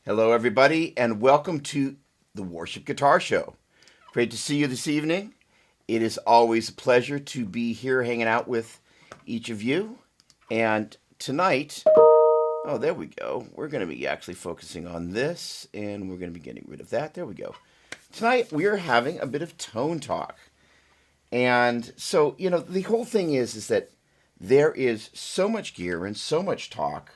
Hello, everybody, and welcome to the Worship Guitar Show. Great to see you this evening. It is always a pleasure to be here hanging out with each of you. And tonight, oh, there we go. We're going to be actually focusing on this, and we're going to be getting rid of that. There we go. Tonight, we are having a bit of tone talk. And so, the whole thing is that there is so much gear and so much talk,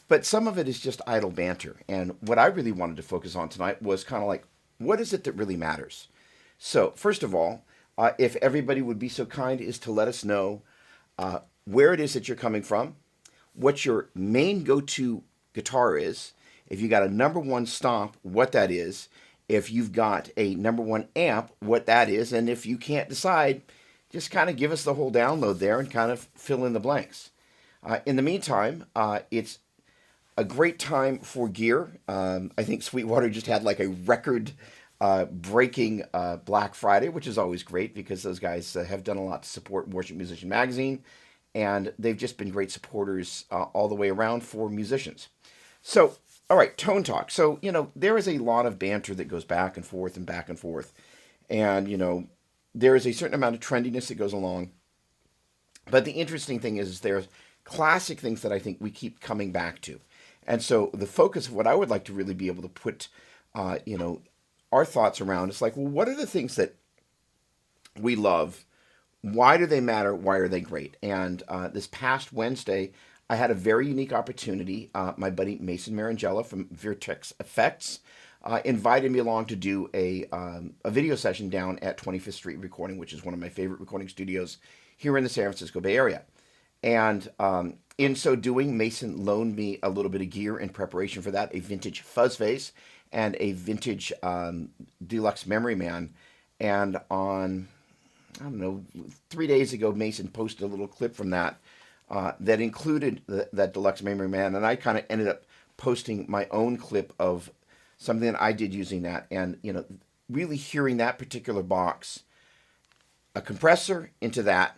but some of it is just idle banter. And what I really wanted to focus on tonight was kind of like, what is it that really matters? So, first of all, if everybody would be so kind as to let us know where it is that you're coming from, what your main go-to guitar is, if you got a number one stomp, what that is, if you've got a number one amp, what that is, and if you can't decide, just kind of give us the whole download there and kind of fill in the blanks. In the meantime, it's a great time for gear. I think Sweetwater just had like a record breaking Black Friday, which is always great because those guys have done a lot to support Worship Musician Magazine, and they've just been great supporters all the way around for musicians. So, all right, tone talk. So, there is a lot of banter that goes back and forth and back and forth. And, there is a certain amount of trendiness that goes along. But the interesting thing is there's classic things that I think we keep coming back to. And so the focus of what I would like to really be able to put, our thoughts around is like, well, what are the things that we love? Why do they matter? Why are they great? And this past Wednesday, I had a very unique opportunity. My buddy Mason Marangella from Vertex Effects invited me along to do a video session down at 25th Street Recording, which is one of my favorite recording studios here in the San Francisco Bay Area. And in so doing, Mason loaned me a little bit of gear in preparation for that, a vintage fuzz face and a vintage deluxe Memory Man. And on, 3 days ago, Mason posted a little clip from that that included that deluxe Memory Man. And I kind of ended up posting my own clip of something that I did using that. And, really hearing that particular box, a compressor into that,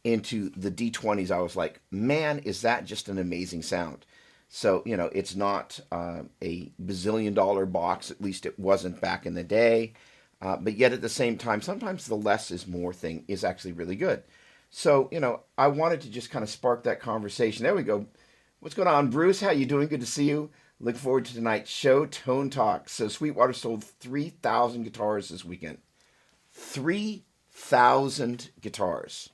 into the D20s, I was like, man, is that just an amazing sound. So, it's not a bazillion dollar box, at least it wasn't back in the day. But yet at the same time, sometimes the less is more thing is actually really good. So, I wanted to just kind of spark that conversation. There we go. What's going on, Bruce? How you doing? Good to see you. Look forward to tonight's show, Tone Talk. So Sweetwater sold 3,000 guitars this weekend. 3,000 guitars.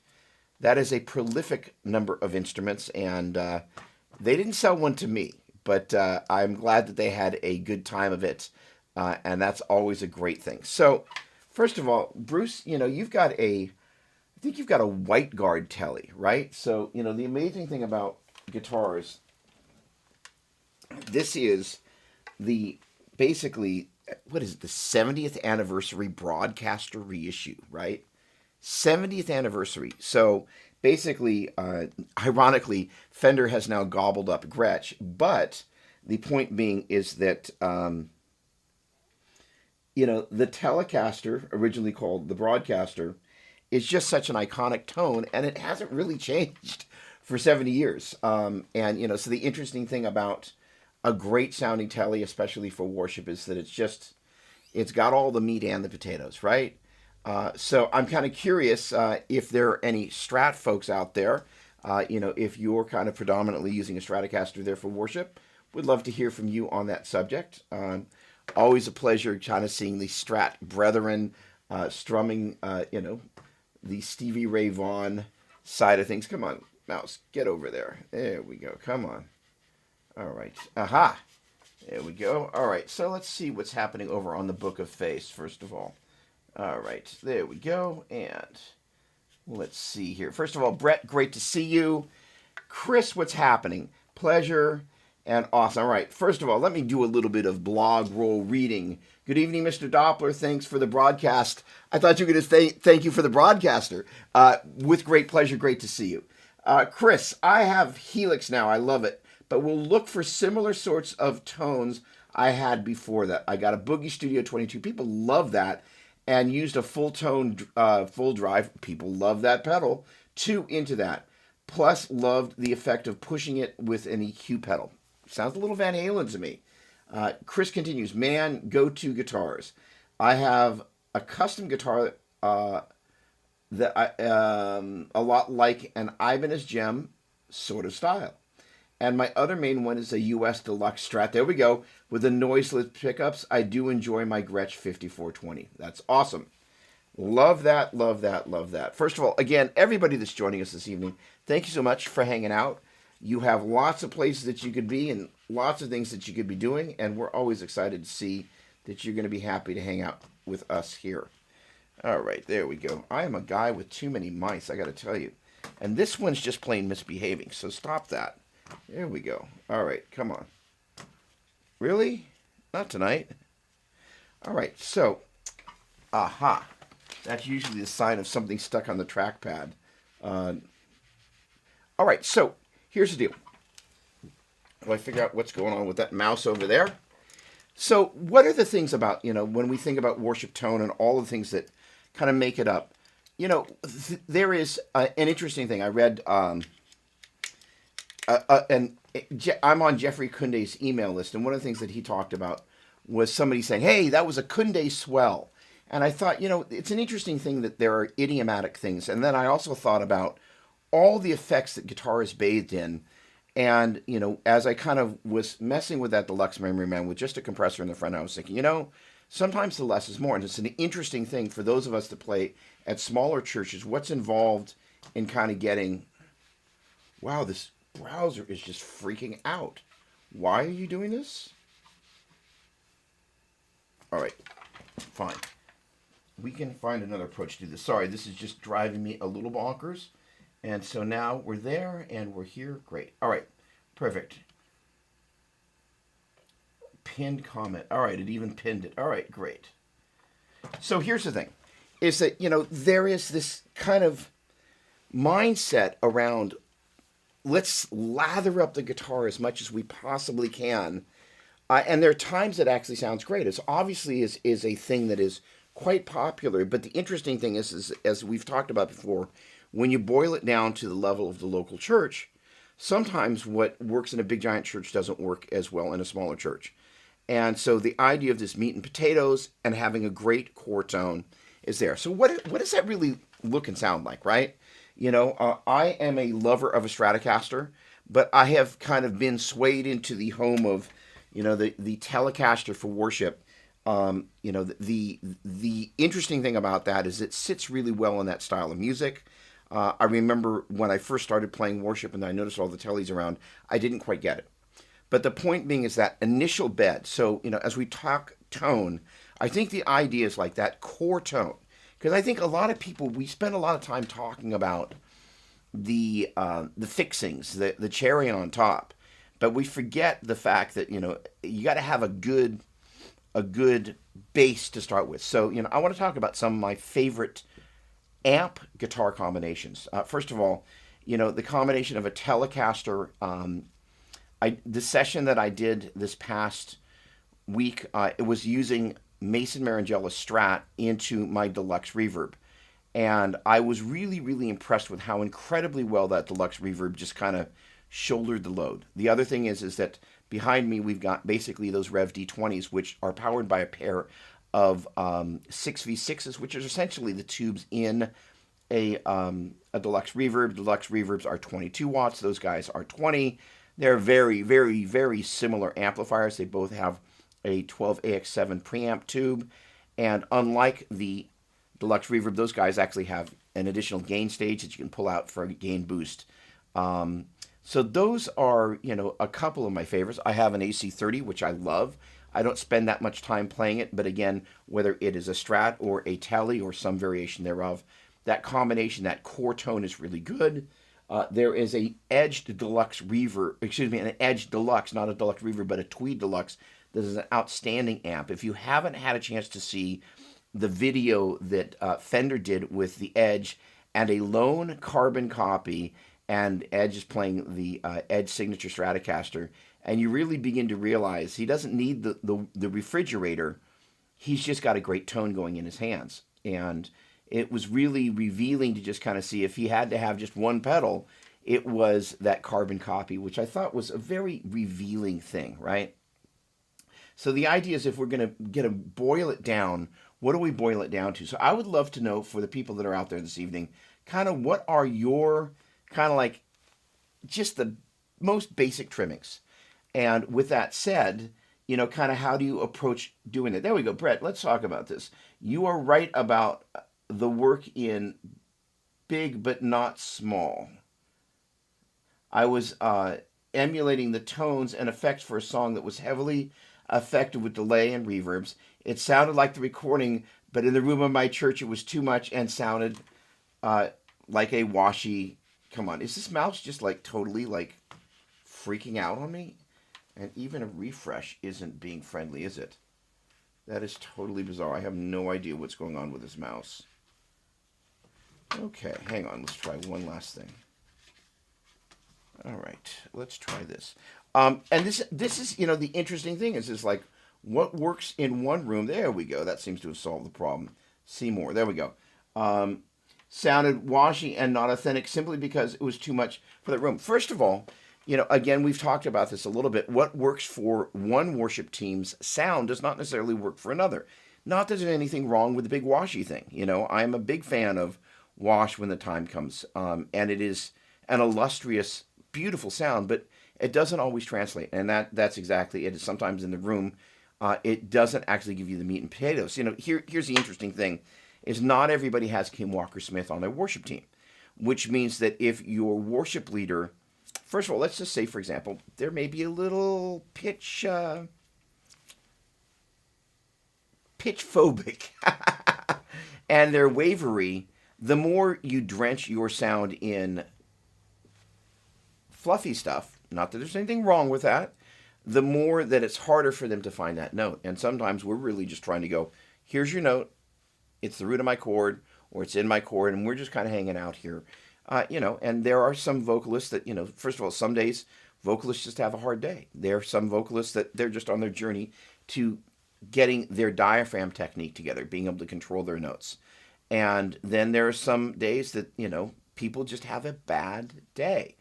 That is a prolific number of instruments, and they didn't sell one to me, but I'm glad that they had a good time of it, and that's always a great thing. So, first of all, Bruce, I think you've got a white guard telly, right? So, the amazing thing about guitars, this is basically, what is it, the 70th anniversary broadcaster reissue, right? 70th anniversary. So basically, ironically, Fender has now gobbled up Gretsch. But the point being is that, the Telecaster, originally called the Broadcaster, is just such an iconic tone, and it hasn't really changed for 70 years. So the interesting thing about a great sounding telly, especially for worship, is that it's got all the meat and the potatoes, right? So I'm kind of curious if there are any Strat folks out there, if you're kind of predominantly using a Stratocaster there for worship. Would love to hear from you on that subject. Always a pleasure kind of seeing the Strat brethren strumming, the Stevie Ray Vaughan side of things. Come on, mouse, get over there. There we go. Come on. All right. Aha. There we go. All right. So let's see what's happening over on the Book of Face, first of all. All right, there we go, and let's see here. First of all, Brett, great to see you. Chris, what's happening? Pleasure and awesome. All right, first of all, let me do a little bit of blog roll reading. Good evening, Mr. Doppler. Thanks for the broadcast. I thought you were going to thank you for the broadcaster. With great pleasure, great to see you. Chris, I have Helix now. I love it, but we'll look for similar sorts of tones I had before that. I got a Boogie Studio 22. People love that. And used a full tone, full drive. People love that pedal. 2 into that. Plus, loved the effect of pushing it with an EQ pedal. Sounds a little Van Halen to me. Chris continues, man, go-to guitars. I have a custom guitar that a lot like an Ibanez Gem sort of style. And my other main one is a US Deluxe Strat. There we go. With the noiseless pickups, I do enjoy my Gretsch 5420. That's awesome. Love that, love that, love that. First of all, again, everybody that's joining us this evening, thank you so much for hanging out. You have lots of places that you could be and lots of things that you could be doing, and we're always excited to see that you're going to be happy to hang out with us here. All right, there we go. I am a guy with too many mice, I got to tell you. And this one's just plain misbehaving, so stop that. There we go. All right, come on. Really? Not tonight. All right, so, aha. That's usually the sign of something stuck on the trackpad. All right, so here's the deal. Do I figure out what's going on with that mouse over there? So what are the things about, when we think about worship tone and all the things that kind of make it up? There is an interesting thing. I read... I'm on Jeffrey Kunde's email list, and one of the things that he talked about was somebody saying, hey, that was a Kunde swell. And I thought, it's an interesting thing that there are idiomatic things. And then I also thought about all the effects that guitar is bathed in. And, as I kind of was messing with that Deluxe Memory Man with just a compressor in the front, I was thinking, sometimes the less is more. And it's an interesting thing for those of us that play at smaller churches, what's involved in kind of getting, wow, this browser is just freaking out. Why are you doing this? All right, fine. We can find another approach to this. Sorry, this is just driving me a little bonkers. And so now we're there and we're here. Great. All right, perfect. Pinned comment. All right, it even pinned it. All right, great. So here's the thing, is that, there is this kind of mindset around let's lather up the guitar as much as we possibly can. And there are times it actually sounds great. It's obviously is a thing that is quite popular. But the interesting thing is, as we've talked about before, when you boil it down to the level of the local church, sometimes what works in a big giant church doesn't work as well in a smaller church. And so the idea of this meat and potatoes and having a great core tone is there. So what does that really look and sound like, right? I am a lover of a Stratocaster, but I have kind of been swayed into the home of, the Telecaster for worship. The interesting thing about that is it sits really well in that style of music. I remember when I first started playing worship and I noticed all the tellies around, I didn't quite get it. But the point being is that initial bed. So, as we talk tone, I think the idea is like that core tone. Because I think a lot of people, we spend a lot of time talking about the fixings, the cherry on top, but we forget the fact that you got to have a good base to start with. So I want to talk about some of my favorite amp guitar combinations. First of all, the combination of a Telecaster. The session that I did this past week, it was using Mason Marangella Strat into my Deluxe Reverb. And I was really, really impressed with how incredibly well that Deluxe Reverb just kind of shouldered the load. The other thing is that behind me we've got basically those Rev D20s, which are powered by a pair of 6V6s, which is essentially the tubes in a Deluxe Reverb. Deluxe Reverbs are 22 watts. Those guys are 20. They're very, very, very similar amplifiers. They both have a 12AX7 preamp tube, and unlike the Deluxe Reverb, those guys actually have an additional gain stage that you can pull out for a gain boost. So those are, a couple of my favorites. I have an AC30, which I love. I don't spend that much time playing it, but again, whether it is a Strat or a Tele or some variation thereof, that combination, that core tone is really good. There is a Edge Deluxe Reverb, an Edge Deluxe, not a Deluxe Reverb, but a Tweed Deluxe. That is an outstanding amp. If you haven't had a chance to see the video that Fender did with the Edge and a lone carbon copy, and Edge is playing the Edge Signature Stratocaster, and you really begin to realize he doesn't need the refrigerator. He's just got a great tone going in his hands. And it was really revealing to just kind of see if he had to have just one pedal, it was that carbon copy, which I thought was a very revealing thing, right? So the idea is, if we're going to get a boil it down, what do we boil it down to? So I would love to know, for the people that are out there this evening, kind of what are your kind of like just the most basic trimmings. And with that said, kind of how do you approach doing it? There we go, Brett. Let's talk about this. You are right about the work in big but not small. I was emulating the tones and effects for a song that was heavily affected with delay and reverbs. It sounded like the recording, but in the room of my church, it was too much and sounded like a washy. Come on, is this mouse just like totally like freaking out on me? And even a refresh isn't being friendly, is it? That is totally bizarre. I have no idea what's going on with this mouse. Okay, hang on. Let's try one last thing. All right, let's try this. And this is, the interesting thing is like what works in one room. There we go. That seems to have solved the problem. See more. There we go. Sounded washy and not authentic simply because it was too much for the room. First of all, again, we've talked about this a little bit. What works for one worship team's sound does not necessarily work for another. Not that there's anything wrong with the big washy thing. I'm a big fan of wash when the time comes. And it is an illustrious, beautiful sound, but it doesn't always translate. And that's exactly it. Sometimes in the room, it doesn't actually give you the meat and potatoes. Here's the interesting thing, is not everybody has Kim Walker-Smith on their worship team, which means that if your worship leader, first of all, let's just say, for example, there may be a little pitch phobic and they're wavery. The more you drench your sound in fluffy stuff, not that there's anything wrong with that, the more that it's harder for them to find that note. And sometimes we're really just trying to go, here's your note, it's the root of my chord, or it's in my chord, and we're just kind of hanging out here. And there are some vocalists that, first of all, some days vocalists just have a hard day. There are some vocalists that they're just on their journey to getting their diaphragm technique together, being able to control their notes. And then there are some days that, people just have a bad day.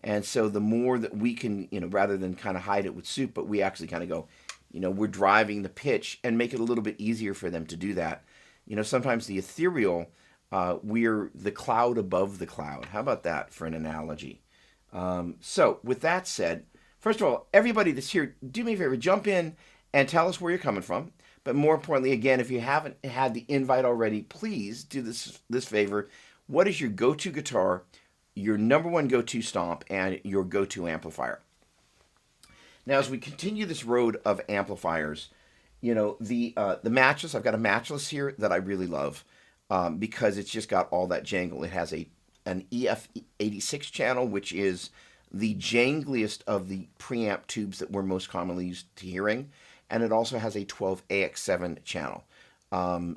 And so the more that we can, rather than kind of hide it with soup, but we actually kind of go, we're driving the pitch and make it a little bit easier for them to do that. Sometimes the ethereal, we're the cloud above the cloud. How about that for an analogy? So with that said, first of all, everybody that's here, do me a favor, jump in and tell us where you're coming from. But more importantly, again, if you haven't had the invite already, please do this favor. What is your go-to guitar, your number one go-to stomp, and your go-to amplifier? Now, as we continue this road of amplifiers, the matchless, I've got a matchless here that I really love because it's just got all that jangle. It has an EF86 channel, which is the jangliest of the preamp tubes that we're most commonly used to hearing. And it also has a 12AX7 channel.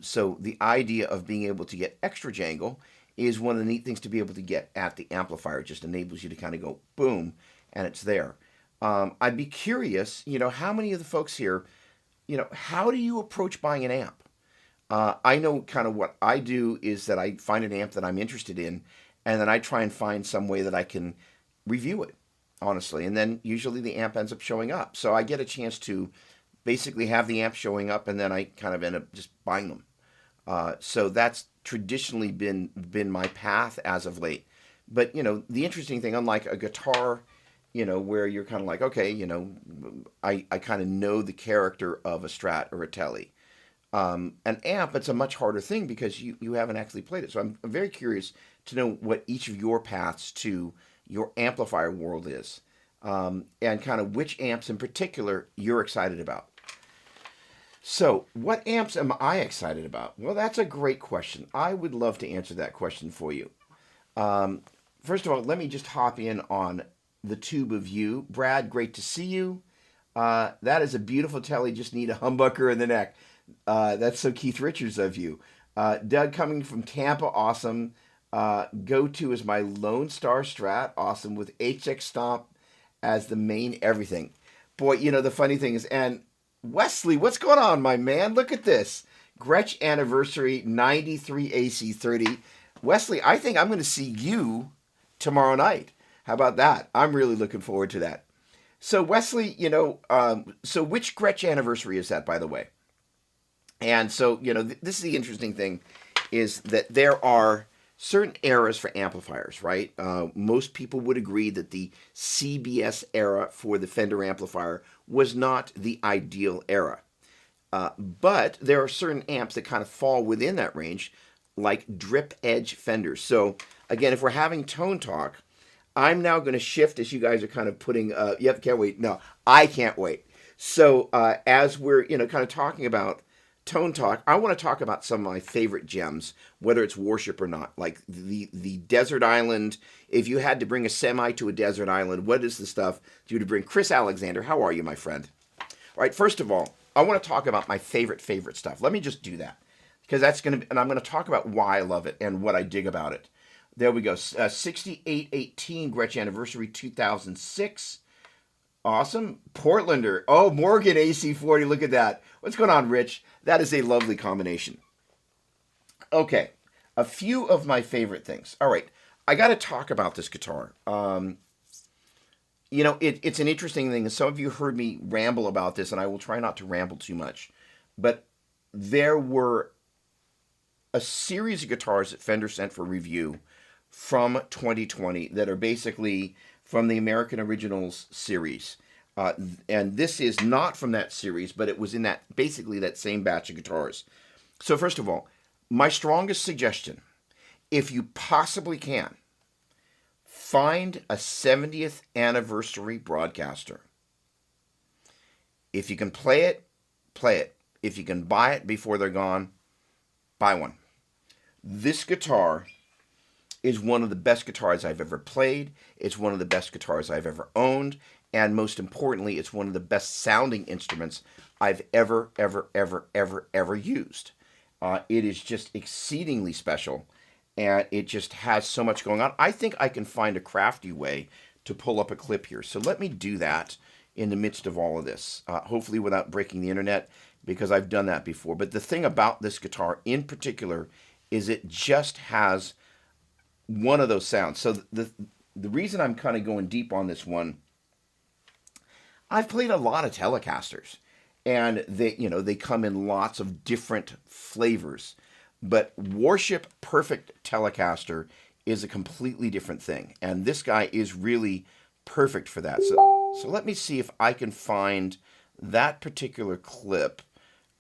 So the idea of being able to get extra jangle is one of the neat things to be able to get at the amplifier. It just enables you to kind of go boom, and it's there. I'd be curious, how many of the folks here, how do you approach buying an amp? I know kind of what I do is that I find an amp that I'm interested in, and then I try and find some way that I can review it, honestly. And then usually the amp ends up showing up. So I get a chance to basically have the amp showing up, and then I kind of end up just buying them. So that's traditionally been my path as of late. But, the interesting thing, unlike a guitar, where you're kind of like, okay, I kind of know the character of a Strat or a Tele. An amp, it's a much harder thing because you haven't actually played it. So I'm very curious to know what each of your paths to your amplifier world is, and kind of which amps in particular you're excited about. So, what amps am I excited about? Well, that's a great question. I would love to answer that question for you. First of all, let me just hop in on the tube of you. Brad, great to see you. That is a beautiful Tele, just need a humbucker in the neck. That's so Keith Richards of you. Doug coming from Tampa, awesome. Go-to is my Lone Star Strat, awesome, with HX Stomp as the main everything. Boy, the funny thing is, and Wesley, what's going on, my man? Look at this. Gretsch Anniversary 93 AC30. Wesley, I think I'm going to see you tomorrow night. How about that? I'm really looking forward to that. So Wesley, so which Gretsch anniversary is that, by the way? And so, this is the interesting thing, is that there are certain eras for amplifiers, right? Most people would agree that the CBS era for the Fender amplifier was not the ideal era. But there are certain amps that kind of fall within that range, like drip edge Fenders. So again, if we're having tone talk, I'm now going to shift as you guys are kind of putting. Yep, can't wait. No, I can't wait. So as we're kind of talking about tone talk, I want to talk about some of my favorite gems, whether it's worship or not. Like the desert island. If you had to bring a semi to a desert island, what is the stuff you would bring? Chris Alexander, how are you, my friend? All right. First of all, I want to talk about my favorite stuff. Let me just do that because that's going to be, and I'm going to talk about why I love it and what I dig about it. There we go. 6818 Gretsch Anniversary 2006. Awesome. Portlander. Oh, Morgan AC40. Look at that. What's going on, Rich? That is a lovely combination. Okay. A few of my favorite things. All right. I got to talk about this guitar. It's an interesting thing. Some of you heard me ramble about this, and I will try not to ramble too much. But there were a series of guitars that Fender sent for review from 2020 that are basically from the American Originals series. And this is not from that series, but it was in basically that same batch of guitars. So first of all, my strongest suggestion, if you possibly can, find a 70th anniversary broadcaster. If you can play it, play it. If you can buy it before they're gone, buy one. This guitar is one of the best guitars I've ever played. It's one of the best guitars I've ever owned. And most importantly, it's one of the best sounding instruments I've ever used. It is just exceedingly special. And it just has so much going on. I think I can find a crafty way to pull up a clip here. So let me do that in the midst of all of this. Hopefully without breaking the internet, because I've done that before. But the thing about this guitar in particular is it just has one of those sounds. So the reason I'm kind of going deep on this one, I've played a lot of Telecasters, and they come in lots of different flavors. But Worship Perfect Telecaster is a completely different thing, and this guy is really perfect for that. So let me see if I can find that particular clip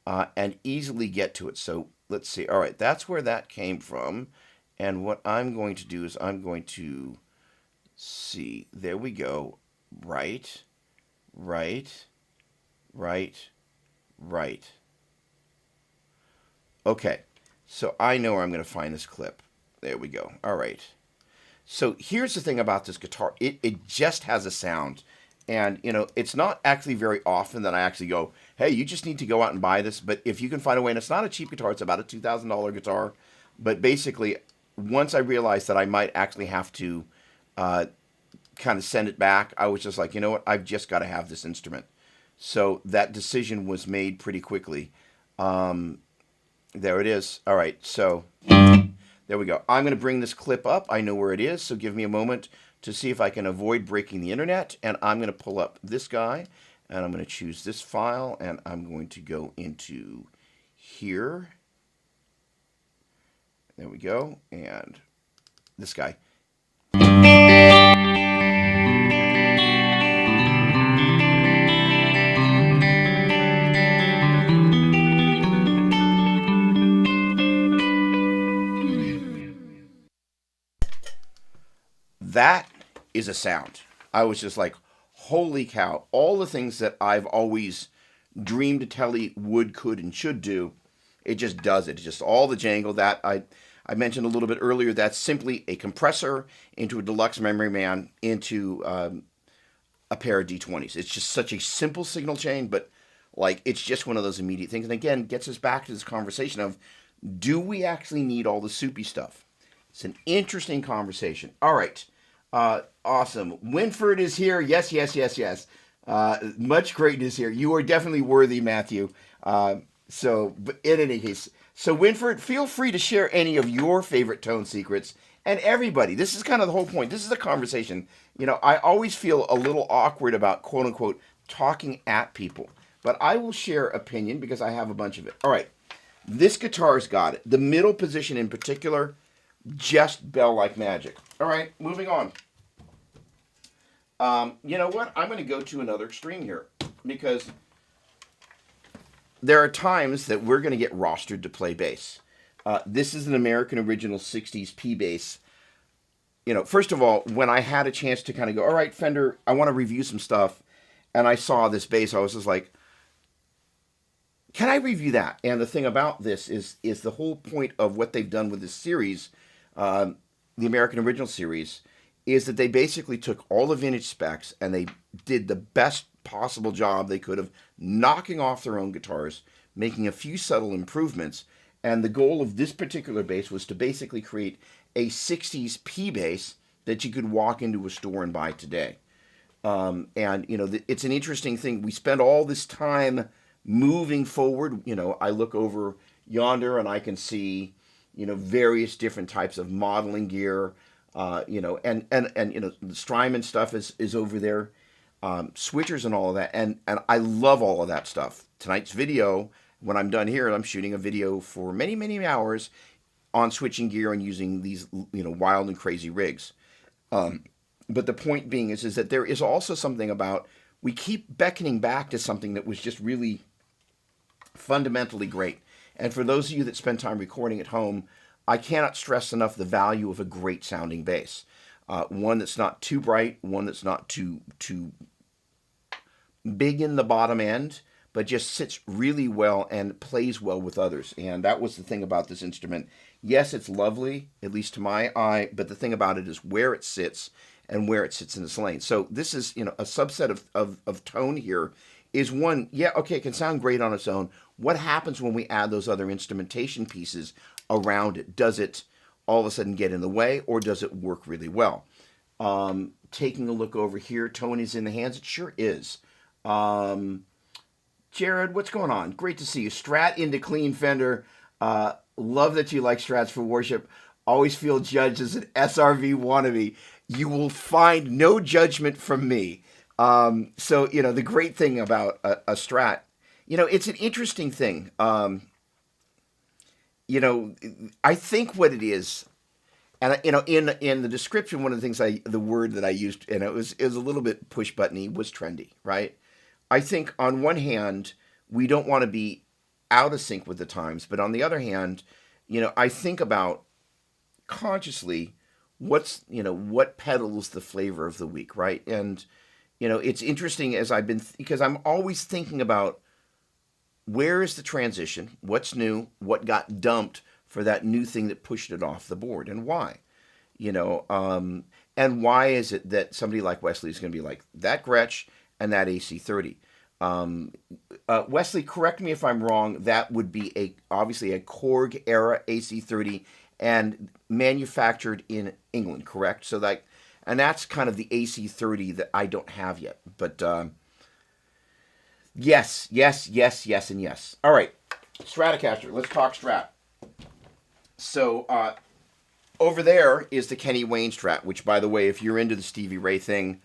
and easily get to it. So let's see. All right, that's where that came from. And what I'm going to do is I'm going to see. There we go. Right. Okay. So I know where I'm going to find this clip. There we go. All right. So here's the thing about this guitar. It just has a sound. And, it's not actually very often that I actually go, hey, you just need to go out and buy this. But if you can find a way, and it's not a cheap guitar, it's about a $2,000 guitar. But basically, once I realized that I might actually have to kind of send it back, I was just like, you know what, I've just got to have this instrument. So that decision was made pretty quickly. There it is. All right, so there we go. I'm going to bring this clip up. I know where it is, so give me a moment to see if I can avoid breaking the internet. And I'm going to pull up this guy, and I'm going to choose this file, and I'm going to go into here. There we go. And this guy. That is a sound. I was just like, holy cow. All the things that I've always dreamed a Tele would, could, and should do, it just does it. It's just all the jangle that I mentioned a little bit earlier. That's simply a compressor into a deluxe memory man into a pair of D20s. It's just such a simple signal chain, but like it's just one of those immediate things. And again, gets us back to this conversation of, do we actually need all the soupy stuff? It's an interesting conversation. All right. Awesome. Winford is here. Yes. Much greatness here. You are definitely worthy, Matthew. But in any case, so Winford, feel free to share any of your favorite tone secrets, and everybody, this is kind of the whole point. This is a conversation. I always feel a little awkward about quote unquote talking at people, but I will share opinion because I have a bunch of it. All right, this guitar's got it. The middle position in particular, just bell like magic. All right, moving on. You know what? I'm going to go to another extreme here because there are times that we're going to get rostered to play bass. This is an American Original 60s P bass. First of all, when I had a chance to kind of go, all right, Fender, I want to review some stuff, and I saw this bass, I was just like, can I review that? And the thing about this is the whole point of what they've done with this series, the American Original series, is that they basically took all the vintage specs and they did the best possible job they could of knocking off their own guitars, making a few subtle improvements. And the goal of this particular bass was to basically create a 60s P bass that you could walk into a store and buy today. It's an interesting thing. We spend all this time moving forward. I look over yonder and I can see, various different types of modeling gear, the Strymon stuff is over there, switchers and all of that. And I love all of that stuff. Tonight's video, when I'm done here, I'm shooting a video for many, many hours on switching gear and using these, wild and crazy rigs. But the point being is that there is also something about, we keep beckoning back to something that was just really fundamentally great. And for those of you that spend time recording at home, I cannot stress enough the value of a great sounding bass. One that's not too bright, one that's not too big in the bottom end, but just sits really well and plays well with others. And that was the thing about this instrument. Yes, it's lovely, at least to my eye, but the thing about it is where it sits and where it sits in this lane. So this is, a subset of tone here is one, yeah, okay, it can sound great on its own. What happens when we add those other instrumentation pieces around it? Does it all of a sudden get in the way, or does it work really well? Taking a look over here, tone is in the hands. It sure is. Jared, what's going on? Great to see you. Strat into clean Fender. Love that you like Strats for worship. Always feel judged as an SRV wannabe. You will find no judgment from me. So, the great thing about a Strat, it's an interesting thing. I think what it is, and in the description, one of the things the word that I used, and it was a little bit push buttony, was trendy, right? I think on one hand, we don't want to be out of sync with the times, but on the other hand, I think about consciously what pedals the flavor of the week, right? And it's interesting as because I'm always thinking about where is the transition, what's new, what got dumped for that new thing that pushed it off the board, and why, and why is it that somebody like Wesley is going to be like that Gretsch and that AC30? Wesley, correct me if I'm wrong. That would be obviously a Korg era AC30 and manufactured in England, correct? So and that's kind of the AC30 that I don't have yet. But yes, and yes. All right, Stratocaster. Let's talk Strat. So over there is the Kenny Wayne Strat, which, by the way, if you're into the Stevie Ray thing,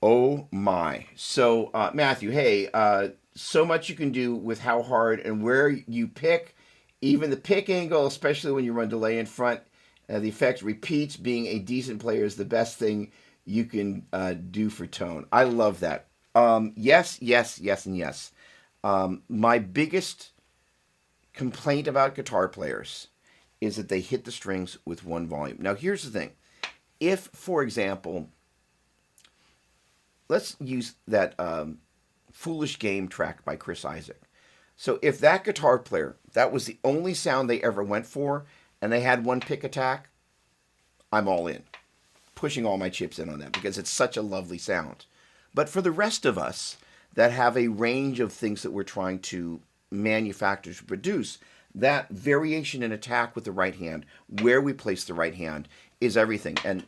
oh my. So Matthew, hey, so much you can do with how hard and where you pick, even the pick angle, especially when you run delay in front. The effect repeats. Being a decent player is the best thing you can do for tone. I love that. Yes, and yes. My biggest complaint about guitar players is that they hit the strings with one volume. Now, here's the thing. If, for example, let's use that Foolish Game track by Chris Isaak. So if that guitar player, that was the only sound they ever went for, and they had one pick attack, I'm all in. Pushing all my chips in on that because it's such a lovely sound. But for the rest of us that have a range of things that we're trying to manufacture to produce, that variation in attack with the right hand, where we place the right hand, is everything. And,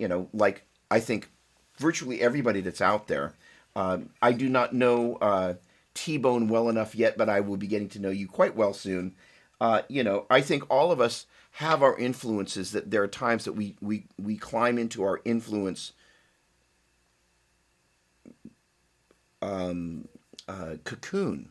I think virtually everybody that's out there, I do not know T-Bone well enough yet, but I will be getting to know you quite well soon. I think all of us have our influences. That there are times that we climb into our influence cocoon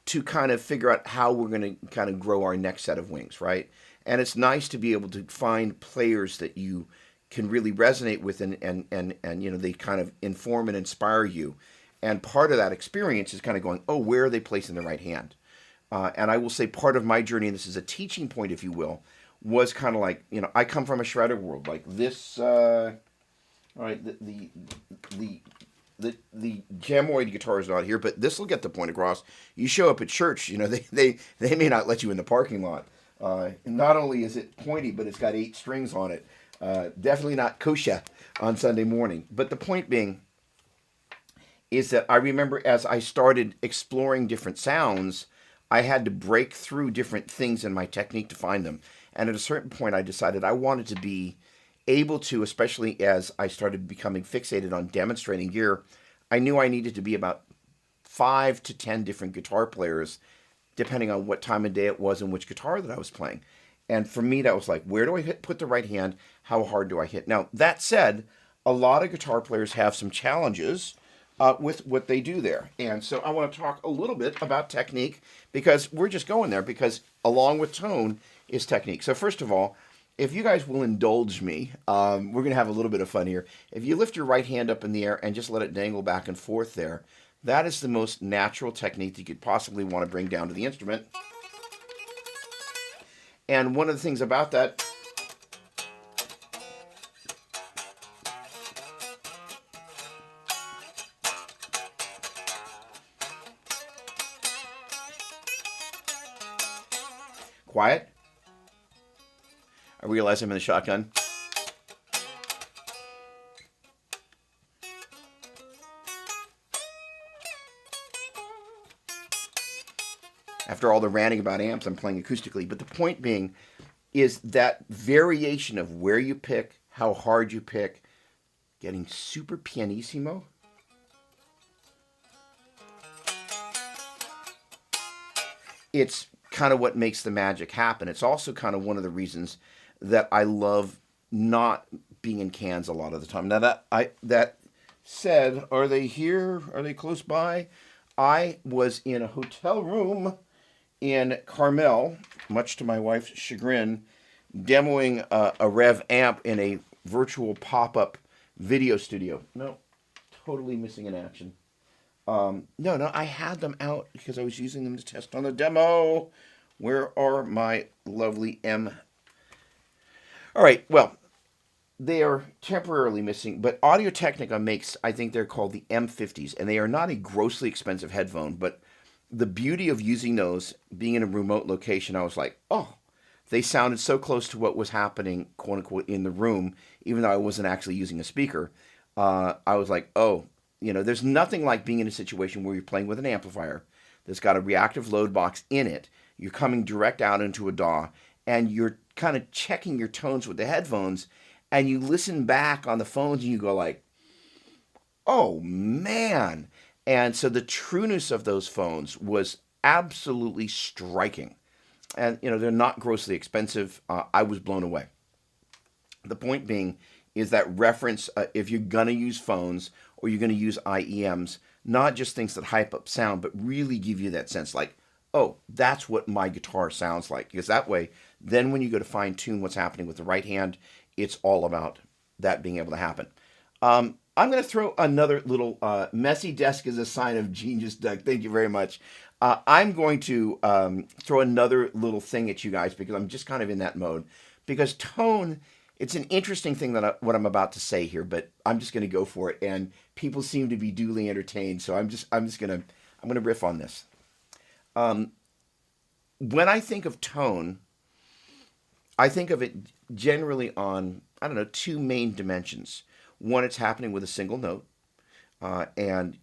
to kind of figure out how we're going to kind of grow our next set of wings, right? And it's nice to be able to find players that you can really resonate with, and they kind of inform and inspire you. And part of that experience is kind of going, oh, where are they placing the right hand? And I will say part of my journey, and this is a teaching point, if you will, was kind of like, I come from a shredder world like this. All right, the jamoid guitar is not here, but this will get the point across. You show up at church, they may not let you in the parking lot. Not only is it pointy, but it's got 8 strings on it. Definitely not kosher on Sunday morning. But the point being is that I remember as I started exploring different sounds, I had to break through different things in my technique to find them. And at a certain point, I decided I wanted to be able to, especially as I started becoming fixated on demonstrating gear, I knew I needed to be about 5 to 10 different guitar players, depending on what time of day it was and which guitar that I was playing. And for me, that was like, where do I put the right hand? How hard do I hit? Now, that said, a lot of guitar players have some challenges with what they do there. And so I want to talk a little bit about technique, because we're just going there, because along with tone is technique. So first of all, if you guys will indulge me, we're going to have a little bit of fun here. If you lift your right hand up in the air and just let it dangle back and forth there, that is the most natural technique that you could possibly want to bring down to the instrument. And one of the things about that, quiet. I realize I'm in the shotgun. After all the ranting about amps, I'm playing acoustically. But the point being is that variation of where you pick, how hard you pick, getting super pianissimo. It's kind of what makes the magic happen. It's also kind of one of the reasons that I love not being in cans a lot of the time. Now that said, are they here? Are they close by? I was in a hotel room in Carmel, much to my wife's chagrin, demoing a Rev amp in a virtual pop-up video studio. No, totally missing in action. No, I had them out because I was using them to test on the demo. Where are my lovely M? All right, well, they are temporarily missing, but Audio-Technica makes, I think they're called the M50s, and they are not a grossly expensive headphone, but the beauty of using those, being in a remote location, I was like, oh, they sounded so close to what was happening, quote unquote, in the room, even though I wasn't actually using a speaker. I was like, oh, there's nothing like being in a situation where you're playing with an amplifier that's got a reactive load box in it. You're coming direct out into a DAW, and you're kind of checking your tones with the headphones, and you listen back on the phones and you go like, oh man. And so the trueness of those phones was absolutely striking. And, they're not grossly expensive. I was blown away. The point being is that reference, if you're going to use phones or you're going to use IEMs, not just things that hype up sound, but really give you that sense like, oh, that's what my guitar sounds like. Because that way, then when you go to fine tune what's happening with the right hand, it's all about that being able to happen. I'm going to throw another little messy desk is a sign of genius, Doug. Thank you very much. I'm going to throw another little thing at you guys because I'm just kind of in that mode. Because tone, it's an interesting thing what I'm about to say here, but I'm just going to go for it, and people seem to be duly entertained. So I'm going to riff on this. When I think of tone, I think of it generally on, 2 main dimensions. One, it's happening with a single note, and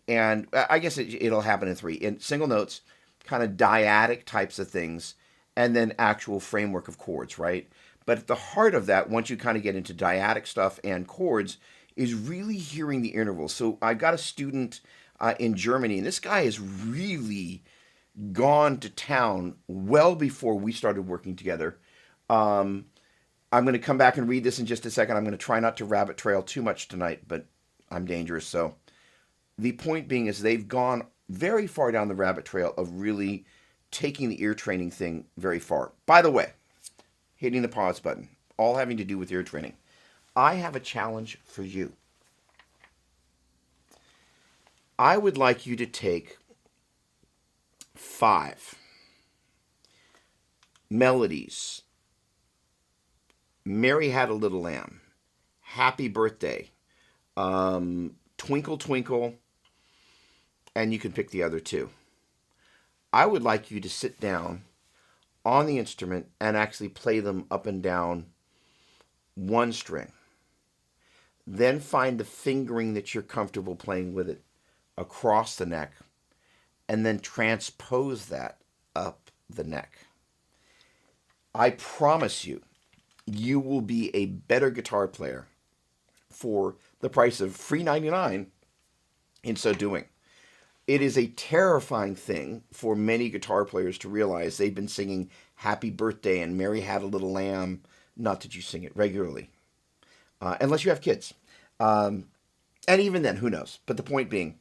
I guess it'll happen in 3. In single notes, kind of dyadic types of things, and then actual framework of chords, right? But at the heart of that, once you kind of get into dyadic stuff and chords, is really hearing the intervals. So I've got a student in Germany, and this guy is really gone to town well before we started working together. Um, I'm going to come back and read this in just a second. I'm going to try not to rabbit trail too much tonight, but I'm dangerous. So the point being is they've gone very far down the rabbit trail of really taking the ear training thing very far. By the way, hitting the pause button, all having to do with ear training. I have a challenge for you. I would like you to take 5 melodies. Mary Had a Little Lamb, Happy Birthday, Twinkle Twinkle, and you can pick the other 2. I would like you to sit down on the instrument and actually play them up and down one string. Then find the fingering that you're comfortable playing with it across the neck, and then transpose that up the neck. I promise you, you will be a better guitar player for the price of free $99 in so doing. It is a terrifying thing for many guitar players to realize they've been singing Happy Birthday and Mary Had a Little Lamb, not that you sing it regularly, unless you have kids. And even then, who knows? But the point being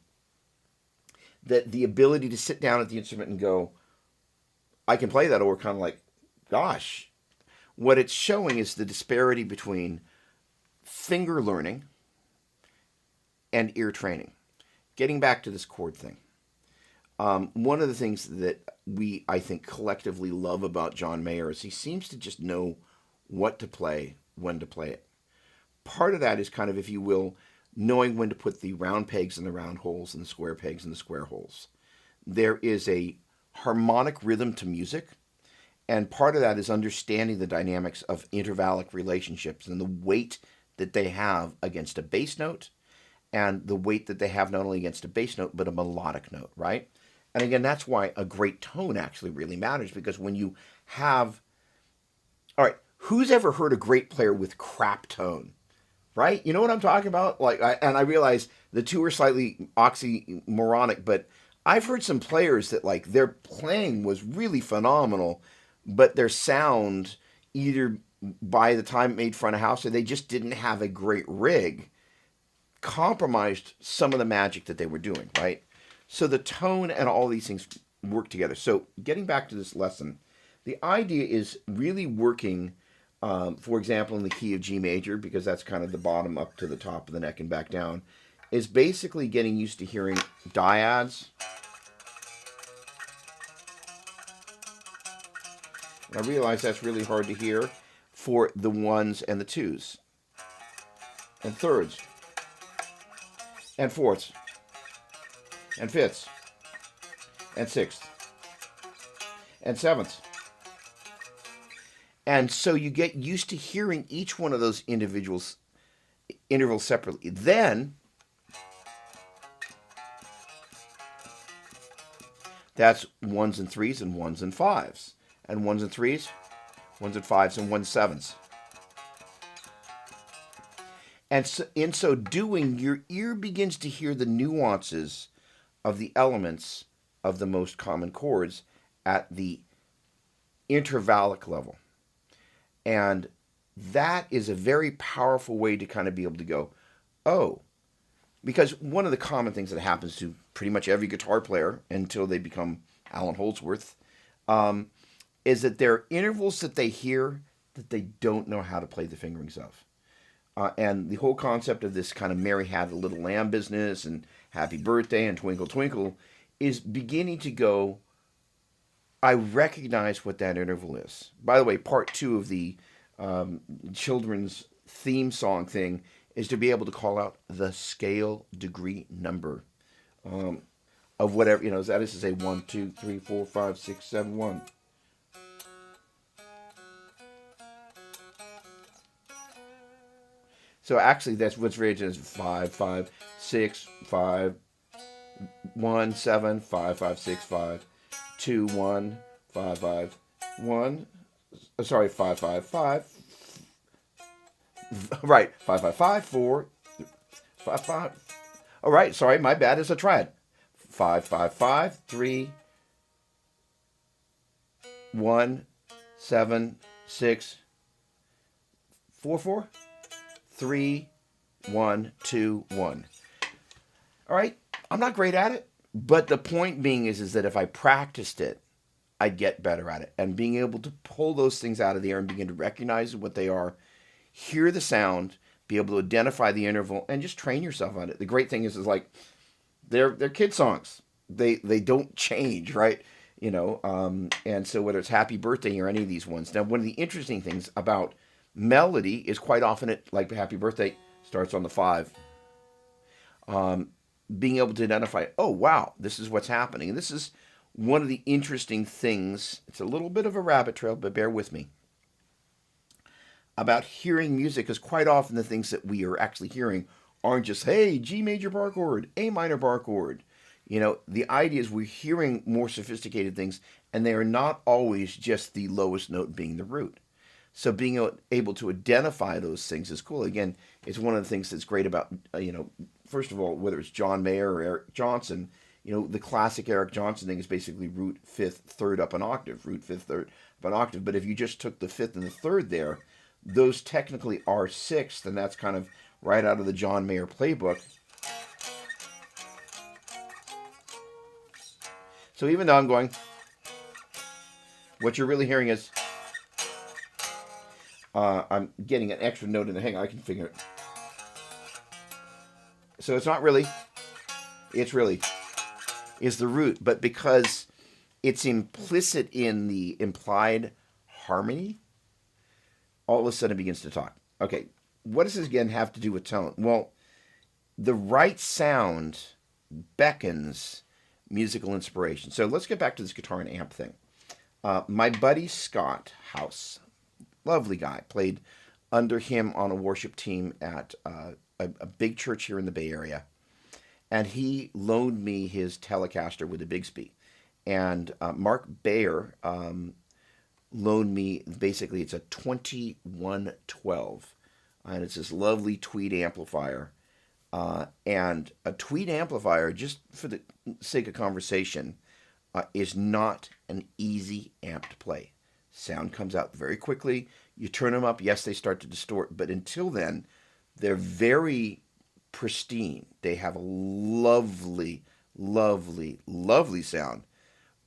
that the ability to sit down at the instrument and go, I can play that, or kind of like, gosh, what it's showing is the disparity between finger learning and ear training. Getting back to this chord thing, one of the things that we, I think, collectively love about John Mayer is he seems to just know what to play, when to play it. Part of that is kind of, if you will, knowing when to put the round pegs in the round holes and the square pegs in the square holes. There is a harmonic rhythm to music, and part of that is understanding the dynamics of intervallic relationships and the weight that they have against a bass note, and the weight that they have not only against a bass note, but a melodic note, right? And again, that's why a great tone actually really matters, because when you have... All right, who's ever heard a great player with crap tone? Right? You know what I'm talking about? And I realize the two are slightly oxymoronic, but I've heard some players that, like, their playing was really phenomenal, but their sound, either by the time it made front of house or they just didn't have a great rig, compromised some of the magic that they were doing, right? So the tone and all these things work together. So getting back to this lesson, the idea is really working, for example, in the key of G major, because that's kind of the bottom up to the top of the neck and back down, is basically getting used to hearing dyads. I realize that's really hard to hear for the ones and the twos, and thirds, and fourths, and fifths, and sixths, and sevenths. And so you get used to hearing each one of those intervals separately. Then that's ones and threes and ones and fives, and ones and threes, ones and fives, and ones sevenths. And so, in so doing, your ear begins to hear the nuances of the elements of the most common chords at the intervallic level. And that is a very powerful way to kind of be able to go, oh, because one of the common things that happens to pretty much every guitar player until they become Alan Holdsworth, is that there are intervals that they hear that they don't know how to play the fingerings of. And the whole concept of this kind of Mary Had a Little Lamb business and Happy Birthday and Twinkle Twinkle is beginning to go, I recognize what that interval is. By the way, part 2 of the children's theme song thing is to be able to call out the scale degree number of whatever, that is to say 1, 2, 3, 4, 5, 6, 7, 1. So actually, that's what's very interesting: 5, 5, 6, 5, 1, 7, 5, 5, 6, 5, 2, 1, 5, 5, 1. Sorry, 5, 5, 5. Right, 5, 5, 5, 4, 5, 5. All right, sorry, my bad. It's a triad. 5, 5, 5, 3, 1, 7, 6, 4, 4, 3, 1, 2, 1. All right, I'm not great at it, but the point being is that if I practiced it, I'd get better at it. And being able to pull those things out of the air and begin to recognize what they are, hear the sound, be able to identify the interval, and just train yourself on it. The great thing is like they're kid songs. They don't change, right? And so whether it's Happy Birthday or any of these ones. Now, one of the interesting things about melody is quite often it, like Happy Birthday, starts on the 5. Being able to identify, oh, wow, this is what's happening. And this is one of the interesting things. It's a little bit of a rabbit trail, but bear with me. About hearing music, because quite often the things that we are actually hearing aren't just, hey, G major bar chord, A minor bar chord. The idea is we're hearing more sophisticated things, and they are not always just the lowest note being the root. So being able to identify those things is cool. Again, it's one of the things that's great about, first of all, whether it's John Mayer or Eric Johnson, the classic Eric Johnson thing is basically root, 5th, 3rd up an octave, root, 5th, 3rd up an octave. But if you just took the 5th and the 3rd there, those technically are 6th, and that's kind of right out of the John Mayer playbook. So even though I'm going, what you're really hearing is, I'm getting an extra note in the hang. I can figure it. So it's not really, it's really, is the root. But because it's implicit in the implied harmony, all of a sudden it begins to talk. Okay, what does this again have to do with tone? Well, the right sound beckons musical inspiration. So let's get back to this guitar and amp thing. My buddy Scott House, lovely guy, played under him on a worship team at a big church here in the Bay Area. And he loaned me his Telecaster with a Bigsby. And Mark Bayer loaned me, basically it's a 2112. And it's this lovely tweed amplifier. And a tweed amplifier, just for the sake of conversation, is not an easy amp to play. Sound comes out very quickly. You turn them up, yes, they start to distort, but until then, they're very pristine. They have a lovely, lovely, lovely sound,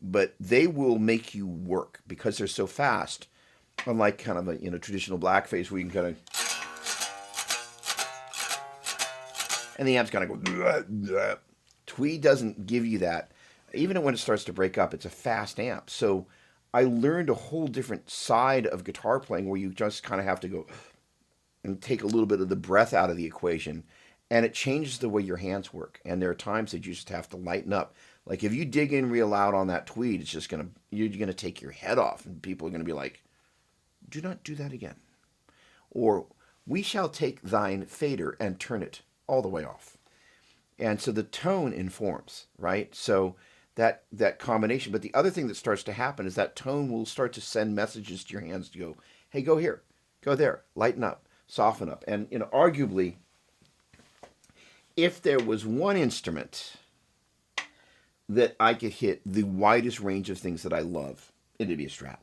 but they will make you work because they're so fast. Unlike kind of a traditional blackface where you can kind of, and the amp's kind of go. Tweed doesn't give you that. Even when it starts to break up, it's a fast amp. So I learned a whole different side of guitar playing where you just kind of have to go and take a little bit of the breath out of the equation. And it changes the way your hands work. And there are times that you just have to lighten up. Like if you dig in real loud on that tweed, it's just you're gonna take your head off, and people are gonna be like, "Do not do that again," or "We shall take thine fader and turn it all the way off." And so the tone informs, right? So that combination. But the other thing that starts to happen is that tone will start to send messages to your hands to go, "Hey, go here, go there, lighten up, soften up." And arguably, if there was one instrument that I could hit the widest range of things that I love, it'd be a Strat.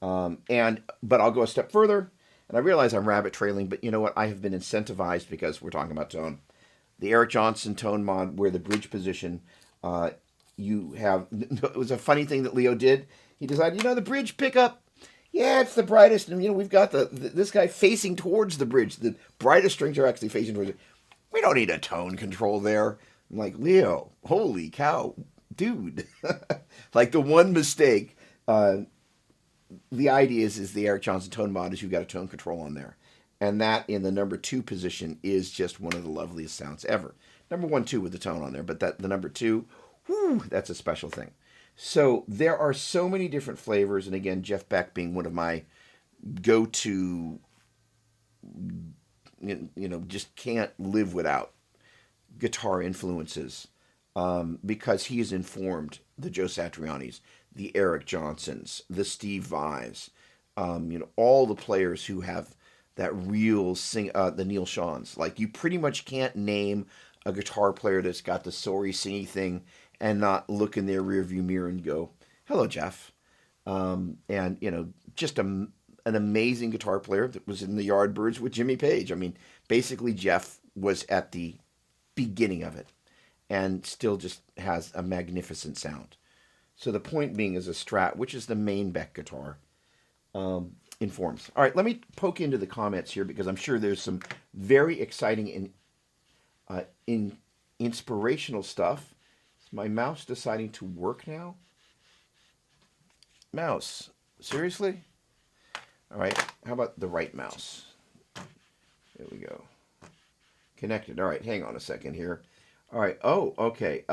But I'll go a step further, and I realize I'm rabbit trailing, but you know what? I have been incentivized because we're talking about tone. The Eric Johnson tone mod, where the bridge position, you have, it was a funny thing that Leo did. He decided, the bridge pickup, yeah, it's the brightest, and we've got this guy facing towards the bridge. The brightest strings are actually facing towards it. We don't need a tone control there. I'm like, Leo, holy cow, dude. Like the one mistake, the idea is the Eric Johnson tone mod is you've got a tone control on there. And that in the number 2 position is just one of the loveliest sounds ever. Number 1, 2 with the tone on there, but the number 2, whew, that's a special thing. So there are so many different flavors, and again, Jeff Beck being one of my go-to, just can't live without guitar influences, because he has informed the Joe Satrianis, the Eric Johnsons, the Steve Vais, all the players who have that real the Neil Seans. Like, you pretty much can't name a guitar player that's got the sorry singy thing and not look in their rearview mirror and go, "Hello, Jeff." And just an amazing guitar player that was in the Yardbirds with Jimmy Page. I mean, basically Jeff was at the beginning of it, and still just has a magnificent sound. So the point being is a Strat, which is the main Beck guitar, informs. All right, let me poke into the comments here because I'm sure there's some very exciting and inspirational stuff. Is my mouse deciding to work now? Mouse, seriously? All right, how about the right mouse? There we go. Connected. All right, hang on a second here. All right. Oh, okay.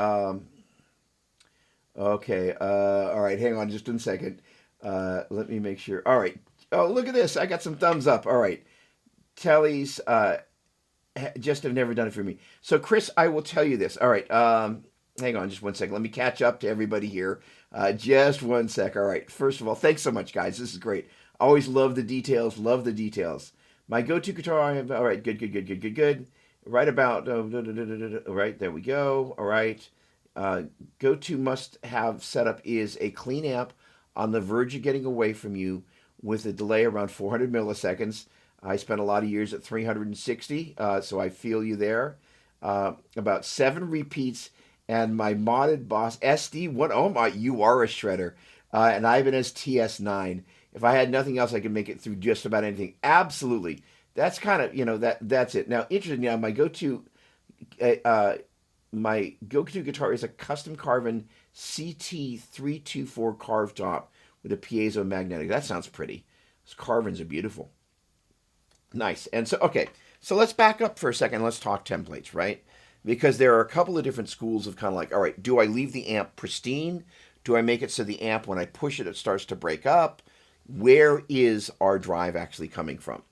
Okay. All right. Hang on just 1 second. Let me make sure. All right. Oh, look at this. I got some thumbs up. All right. Telly's just have never done it for me. So, Chris, I will tell you this. All right. Hang on just 1 second. Let me catch up to everybody here. Just 1 sec. All right. First of all, thanks so much, guys. This is great. Always love the details. Love the details. My go-to guitar. All right. Good. Good. Good. Good. Good. Good. Right about. Right. There we go. All right. Go-to must-have setup is a clean amp on the verge of getting away from you with a delay around 400 milliseconds. I spent a lot of years at 360, so I feel you there. About 7 repeats, and my modded Boss SD1. Oh my, you are a shredder. An Ibanez TS9. If I had nothing else, I could make it through just about anything. Absolutely. That's kind of, that's it. Now, interesting. Now, my go-to guitar is a custom carven CT324 carved top with a piezo magnetic. That sounds pretty. Those carvings are beautiful. Nice. And so, okay, so let's back up for a second. Let's talk templates, right? Because there are a couple of different schools of kind of like, all right, do I leave the amp pristine? Do I make it so the amp, when I push it, it starts to break up? Where is our drive actually coming from?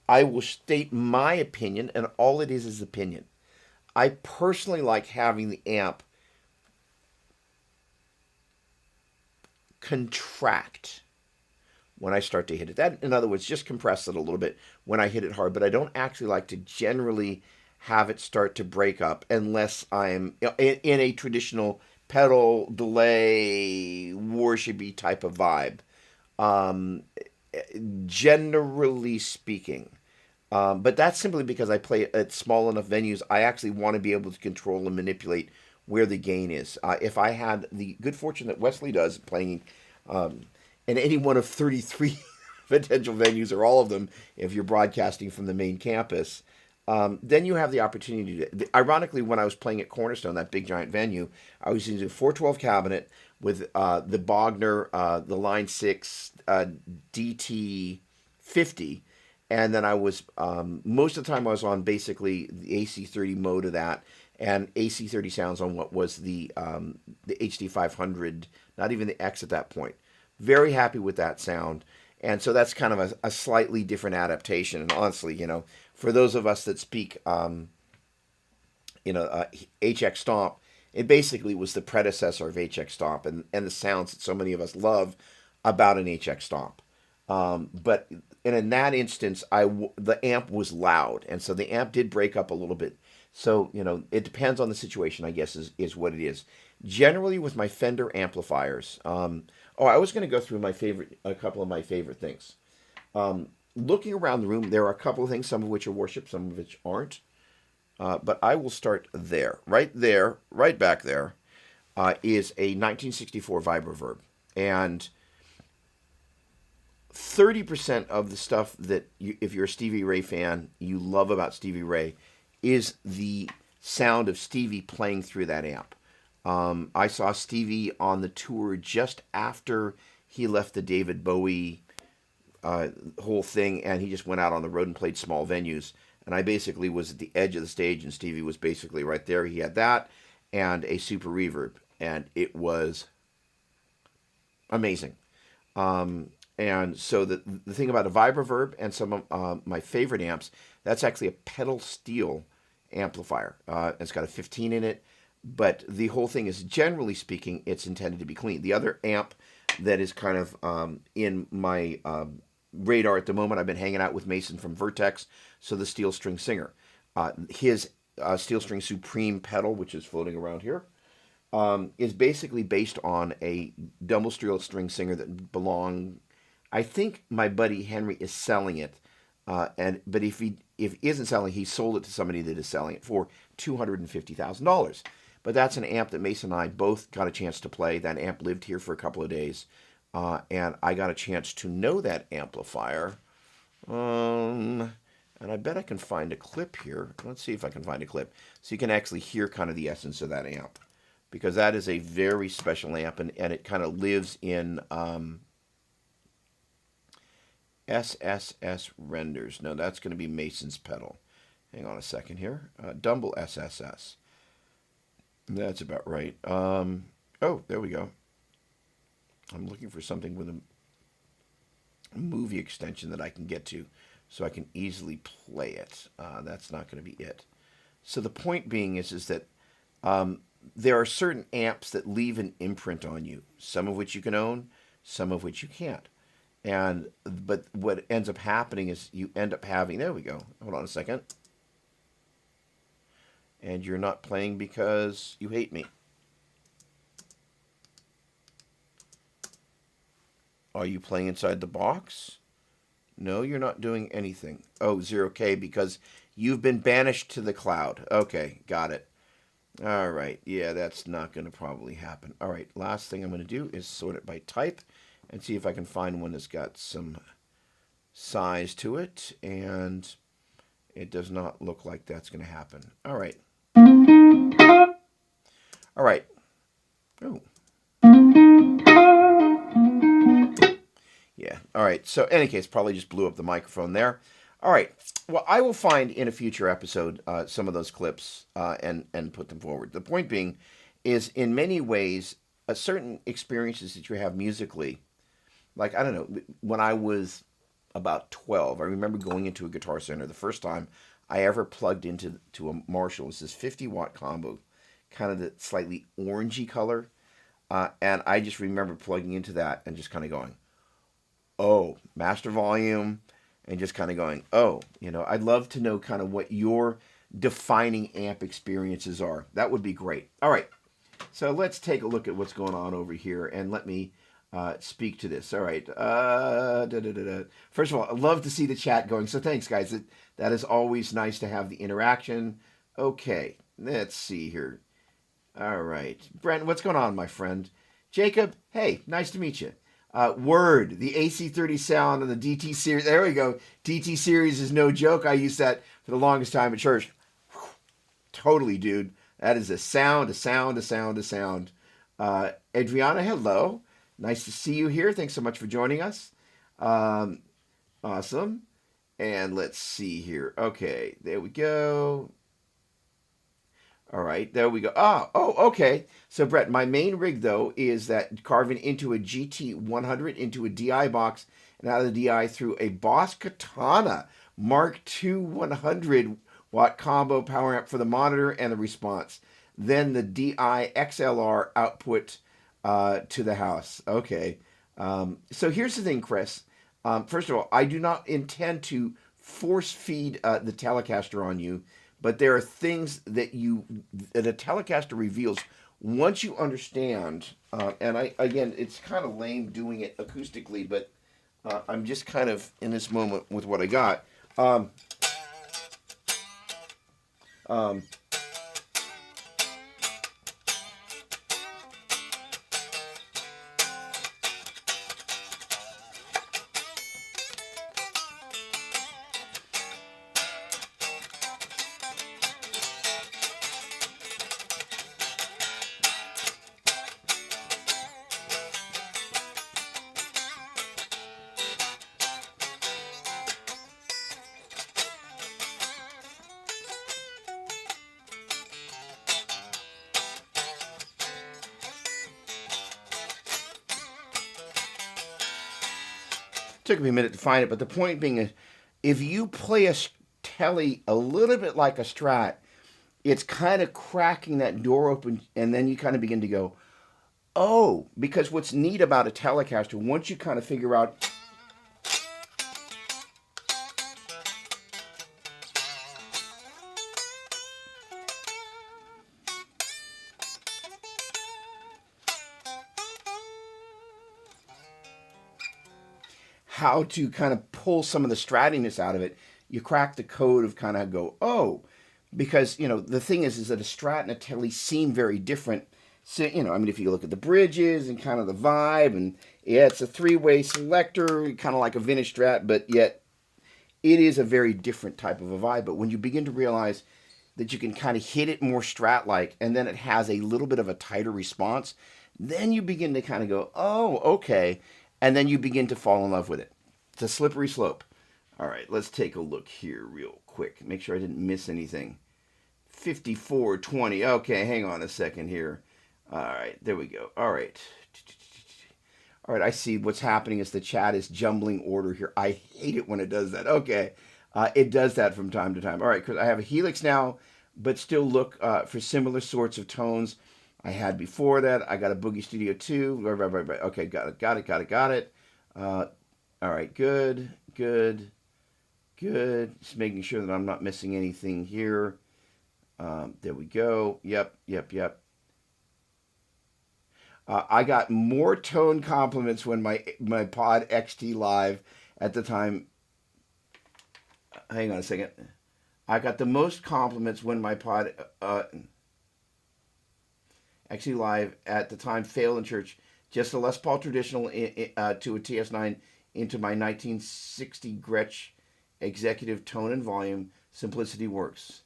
I will state my opinion, and all it is opinion. I personally like having the amp contract when I start to hit it. That, in other words, just compress it a little bit when I hit it hard, but I don't actually like to generally have it start to break up unless I'm in a traditional pedal delay worshipy type of vibe. Generally speaking. But that's simply because I play at small enough venues. I actually want to be able to control and manipulate where the gain is. If I had the good fortune that Wesley does, playing in any one of 33 potential venues, or all of them, if you're broadcasting from the main campus, then you have the opportunity to. Ironically, when I was playing at Cornerstone, that big giant venue, I was using a 412 cabinet with the Bogner, the Line 6 DT50. And then I was, most of the time I was on basically the AC30 mode of that, and AC30 sounds on what was the HD500, not even the X at that point. Very happy with that sound. And so that's kind of a slightly different adaptation. And honestly, for those of us that speak, HX Stomp, it basically was the predecessor of HX Stomp and the sounds that so many of us love about an HX Stomp. But in that instance, the amp was loud, and so the amp did break up a little bit. So, it depends on the situation, I guess, is what it is. Generally, with my Fender amplifiers, I was going to go through a couple of my favorite things. Looking around the room, there are a couple of things, some of which are worship, some of which aren't. But I will start there. Right back there, is a 1964 Vibroverb. And 30% of the stuff that, if you're a Stevie Ray fan, you love about Stevie Ray is the sound of Stevie playing through that amp. I saw Stevie on the tour just after he left the David Bowie whole thing, and he just went out on the road and played small venues. And I basically was at the edge of the stage, and Stevie was basically right there. He had that and a super reverb, and it was amazing. And so the thing about a Vibroverb and some of my favorite amps, that's actually a pedal steel amplifier. It's got a 15 in it, but the whole thing is, generally speaking, it's intended to be clean. The other amp that is kind of in my radar at the moment, I've been hanging out with Mason from Vertex, so the Steel String Singer. His Steel String Supreme pedal, which is floating around here, is basically based on a double string singer that belonged. I think my buddy Henry is selling it, but if he isn't selling, he sold it to somebody that is selling it for $250,000. But that's an amp that Mason and I both got a chance to play. That amp lived here for a couple of days, and I got a chance to know that amplifier. And I bet I can find a clip here. Let's see if I can find a clip so you can actually hear kind of the essence of that amp, because that is a very special amp, and it kind of lives in SSS renders. No, that's going to be Mason's pedal. Hang on a second here. Dumble SSS. That's about right. Oh, there we go. I'm looking for something with a movie extension that I can get to so I can easily play it. That's not going to be it. So the point being is that there are certain amps that leave an imprint on you, some of which you can own, some of which you can't. But what ends up happening is you end up having, there we go, hold on a second. And you're not playing because you hate me. Are you playing inside the box? No, you're not doing anything. Oh, 0K, because you've been banished to the cloud. Okay, got it. All right, yeah, that's not going to probably happen. All right, last thing I'm going to do is sort it by type and see if I can find one that's got some size to it, and it does not look like that's going to happen. All right. All right. Oh. Yeah. All right. So, in any case, probably just blew up the microphone there. All right. Well, I will find in a future episode some of those clips and put them forward. The point being is, in many ways, certain experiences that you have musically, like, I don't know, when I was about 12, I remember going into a Guitar Center the first time I ever plugged into a Marshall. It was this 50-watt combo, kind of the slightly orangey color. And I just remember plugging into that and just kind of going, oh, master volume, and just kind of going, oh, I'd love to know kind of what your defining amp experiences are. That would be great. All right, so let's take a look at what's going on over here, and let me speak to this. All right. First of all, I love to see the chat going, so thanks, guys. That is always nice to have the interaction. Okay, let's see here. All right. Brent, what's going on, my friend? Jacob, hey, nice to meet you. Word, the AC30 sound and the DT series. There we go. DT series is no joke. I used that for the longest time at church. Whew. Totally, dude. That is a sound. Adriana, hello. Nice to see you here. Thanks so much for joining us. Awesome. And let's see here. Okay, there we go. All right, there we go. Oh, okay. So, Brett, my main rig, though, is that carving into a GT100 into a DI box, and out of the DI through a Boss Katana Mark II 100-watt combo power amp for the monitor and the response. Then the DI XLR output to the house. Okay. So here's the thing, Chris. First of all, I do not intend to force feed the Telecaster on you. But there are things that a Telecaster reveals once you understand. And again, it's kind of lame doing it acoustically, but I'm just kind of in this moment with what I got. Took me a minute to find it, but the point being is, if you play a Tele a little bit like a Strat, it's kind of cracking that door open, and then you kind of begin to go, oh, because what's neat about a Telecaster, once you kind of figure out how to kind of pull some of the stratiness out of it, you crack the code of kind of go, oh, because, the thing is that a Strat and a Telly seem very different. So, I mean, if you look at the bridges and kind of the vibe, and yeah, it's a three-way selector, kind of like a vintage Strat, but yet it is a very different type of a vibe. But when you begin to realize that you can kind of hit it more Strat-like, and then it has a little bit of a tighter response, then you begin to kind of go, oh, okay, and then you begin to fall in love with it. It's a slippery slope. All right, let's take a look here real quick. Make sure I didn't miss anything. 5420. Okay, hang on a second here. All right, there we go. All right. All right, I see what's happening is the chat is jumbling order here. I hate it when it does that. Okay, it does that from time to time. All right, because I have a Helix now, but still look for similar sorts of tones I had before that. I got a Boogie Studio 2. Okay, got it. All right, good. Just making sure that I'm not missing anything here. There we go. Yep. I got more tone compliments when my Pod XT Live at the time. Hang on a second. I got the most compliments when my Pod XT Live at the time failed in church. Just a Les Paul traditional to a TS9 into my 1960 Gretsch executive tone and volume. Simplicity works.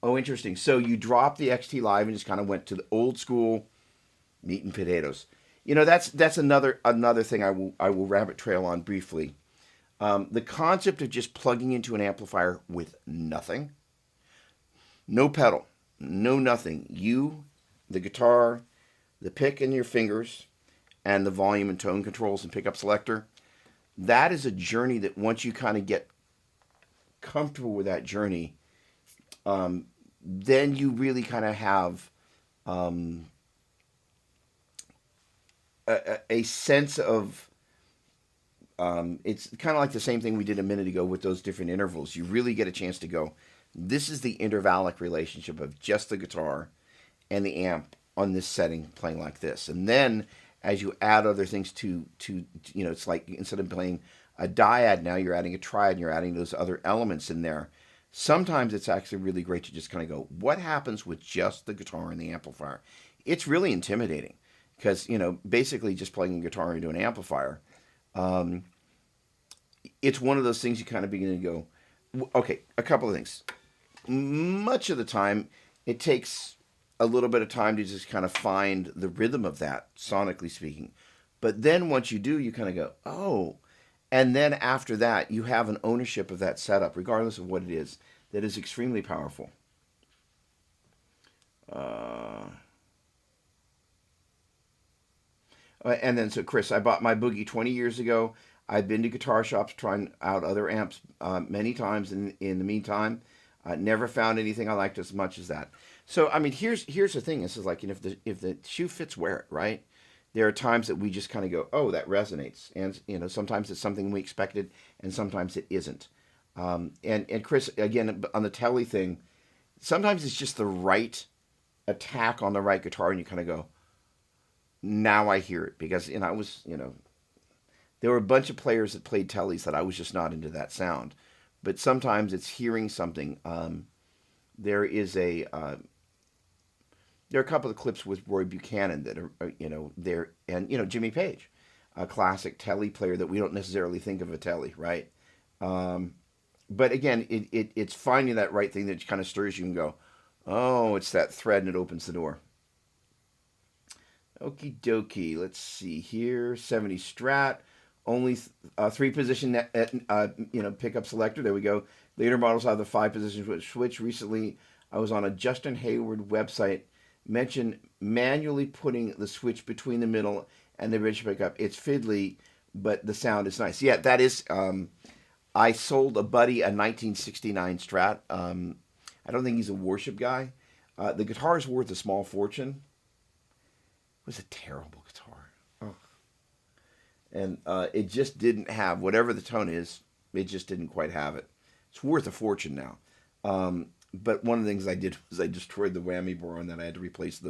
Oh, interesting. So you dropped the XT Live and just kind of went to the old school meat and potatoes. That's another thing I will rabbit trail on briefly. The concept of just plugging into an amplifier with nothing, no pedal, no nothing. You, the guitar, the pick in your fingers, and the volume and tone controls and pickup selector. That is a journey that once you kind of get comfortable with that journey, then you really kind of have a sense of it's kind of like the same thing we did a minute ago with those different intervals. You really get a chance to go, this is the intervallic relationship of just the guitar and the amp on this setting playing like this. And then as you add other things to it's like instead of playing a dyad, now you're adding a triad and you're adding those other elements in there. Sometimes it's actually really great to just kind of go, what happens with just the guitar and the amplifier? It's really intimidating because, basically just playing a guitar into an amplifier, it's one of those things you kind of begin to go, okay, a couple of things. Much of the time, it takes a little bit of time to just kind of find the rhythm of that, sonically speaking. But then once you do, you kind of go, oh. And then after that, you have an ownership of that setup, regardless of what it is, that is extremely powerful. And then, so Chris, I bought my Boogie 20 years ago. I've been to guitar shops trying out other amps many times in the meantime. Never found anything I liked as much as that. So, I mean, here's the thing. This is like, if the shoe fits, wear it, right? There are times that we just kind of go, oh, that resonates. And, sometimes it's something we expected, and sometimes it isn't. And Chris, again, on the Telly thing, sometimes it's just the right attack on the right guitar, and you kind of go, now I hear it. Because, I was, there were a bunch of players that played Tellys that I was just not into that sound. But sometimes it's hearing something. There are a couple of clips with Roy Buchanan that are, there, and, Jimmy Page, a classic Telly player that we don't necessarily think of a Telly, right? But again, it's finding that right thing that kind of stirs you and go, oh, it's that thread, and it opens the door. Okie dokie. Let's see here. 70 Strat, only 3-position pickup selector. There we go. Later models have the 5-position switch. Recently, I was on a Justin Hayward website. Mentioned manually putting the switch between the middle and the bridge pickup. It's fiddly, but the sound is nice. Yeah, that is. I sold a buddy a 1969 Strat. I don't think he's a worship guy. The guitar is worth a small fortune. It was a terrible guitar. Oh. And it just didn't have, whatever the tone is, it just didn't quite have it. It's worth a fortune now. But one of the things I did was I destroyed the whammy bore on that. I had to replace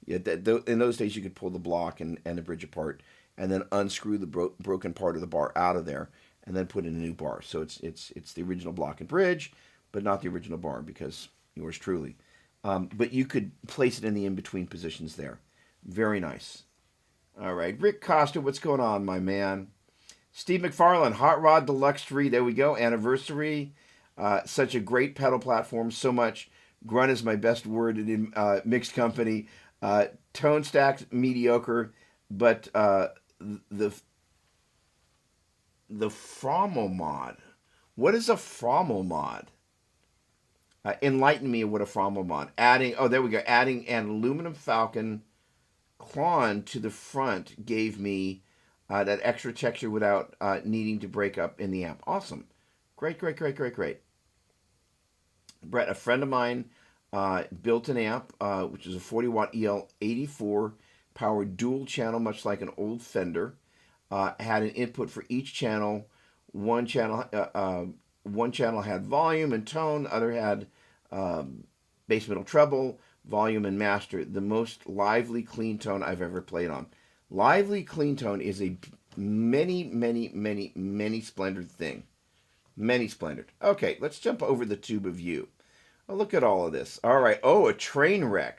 in those days you could pull the block and the bridge apart and then unscrew the broken part of the bar out of there, and then put in a new bar. So it's the original block and bridge, but not the original bar because yours truly. But you could place it in the in-between positions there. Very nice. All right, Rick Costa, what's going on, my man? Steve McFarland, Hot Rod Deluxe 3. There we go. Anniversary. Such a great pedal platform. So much. Grunt is my best word in mixed company. Tone stacked, mediocre, but the Frommel mod. What is a Frommel mod? Enlighten me what a Frommel mod. There we go. Adding an aluminum Falcon Klon to the front gave me that extra texture without needing to break up in the amp. Awesome. Great. Brett, a friend of mine built an amp, which is a 40-watt EL84 powered dual channel, much like an old Fender. Had an input for each channel. One channel had volume and tone. The other had bass, middle, treble, volume, and master. The most lively clean tone I've ever played on. Lively clean tone is a many splendored thing. Many splendored. Okay, let's jump over the tube of you. Oh, look at all of this. All right. Oh, a train wreck.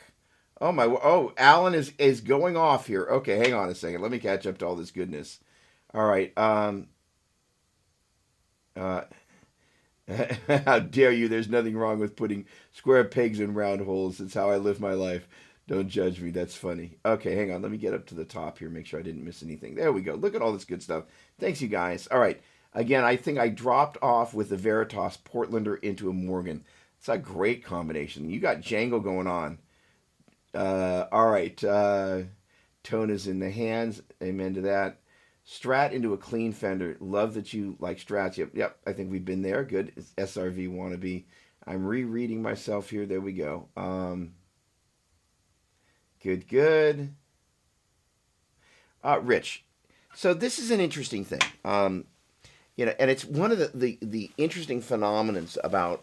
Oh my. Oh, Alan is going off here. Okay, hang on a second. Let me catch up to all this goodness. All right. How dare you? There's nothing wrong with putting square pegs in round holes. It's how I live my life. Don't judge me. That's funny. Okay, hang on. Let me get up to the top here. Make sure I didn't miss anything. There we go. Look at all this good stuff. Thanks, you guys. All right. Again, I think I dropped off with the Veritas Portlander into a Morgan. It's a great combination. You got Django going on. All right. Tone is in the hands. Amen to that. Strat into a clean Fender. Love that you like Strats. Yep. I think we've been there. Good. It's SRV wannabe. I'm rereading myself here. There we go. Good. Rich. So this is an interesting thing. And it's one of the interesting phenomenons about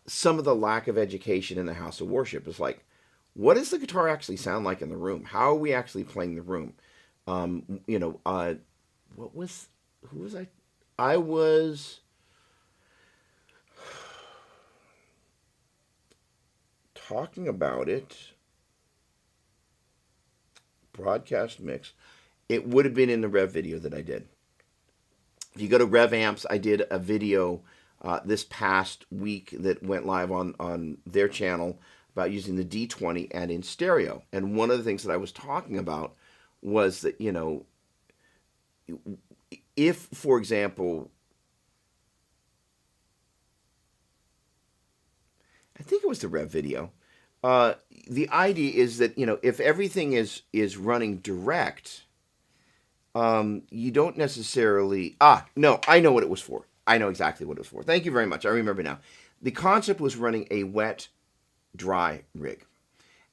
some of the lack of education in the house of worship. Is like, what does the guitar actually sound like in the room? How are we actually playing the room? Who was I? I was talking about it. Broadcast mix. It would have been in the Rev video that I did. If you go to Rev Amps, I did a video this past week that went live on their channel about using the D20 and in stereo. And one of the things that I was talking about was that, if, for example, I think it was the Rev video, the idea is that, if everything is running direct, you don't necessarily... No, I know what it was for. I know exactly what it was for. Thank you very much. I remember now. The concept was running a wet, dry rig.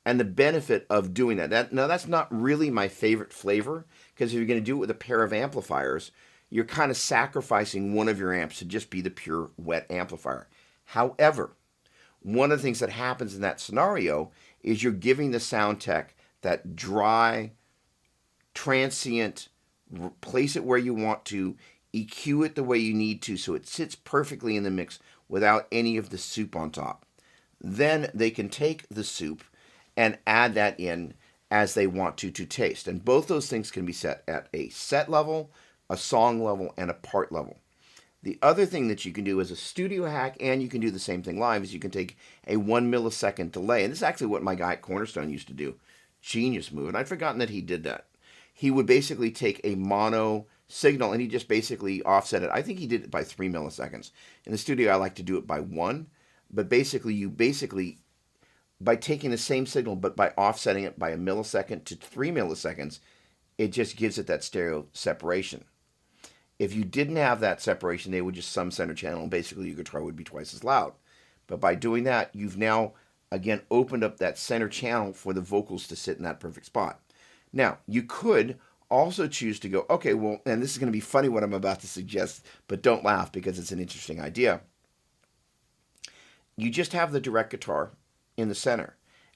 And the benefit of doing that's not really my favorite flavor, because if you're going to do it with a pair of amplifiers, you're kind of sacrificing one of your amps to just be the pure wet amplifier. However, one of the things that happens in that scenario is you're giving the sound tech that dry, transient, place it where you want to, EQ it the way you need to so it sits perfectly in the mix without any of the soup on top. Then they can take the soup and add that in as they want to taste. And both those things can be set at a set level, a song level, and a part level. The other thing that you can do as a studio hack, and you can do the same thing live, is you can take a 1 millisecond delay. And this is actually what my guy at Cornerstone used to do. Genius move. And I'd forgotten that he did that. He would basically take a mono signal and he just basically offset it. I think he did it by 3 milliseconds. In the studio, I like to do it by 1. But basically, by taking the same signal, but by offsetting it by a millisecond to 3 milliseconds, it just gives it that stereo separation. If you didn't have that separation, they would just sum center channel, and basically your guitar would be twice as loud. But by doing that, you've now, again, opened up that center channel for the vocals to sit in that perfect spot. Now, you could also choose to go, okay, well, and this is going to be funny what I'm about to suggest, but don't laugh because it's an interesting idea. You just have the direct guitar in the center,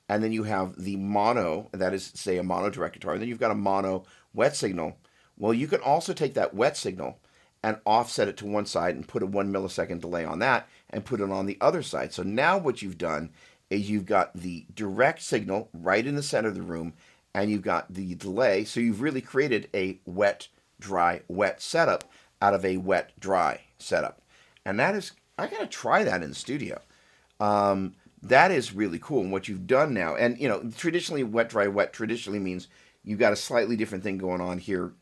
and then you have the mono, that is, say, a mono direct guitar, and then you've got a mono wet signal. Well, you can also take that wet signal and offset it to one side and put a 1 millisecond delay on that and put it on the other side. So now what you've done is you've got the direct signal right in the center of the room, and you've got the delay. So you've really created a wet, dry, wet setup out of a wet, dry setup. And that is, I got to try that in the studio. That is really cool. And what you've done now, and traditionally wet, dry, wet traditionally means you've got a slightly different thing going on here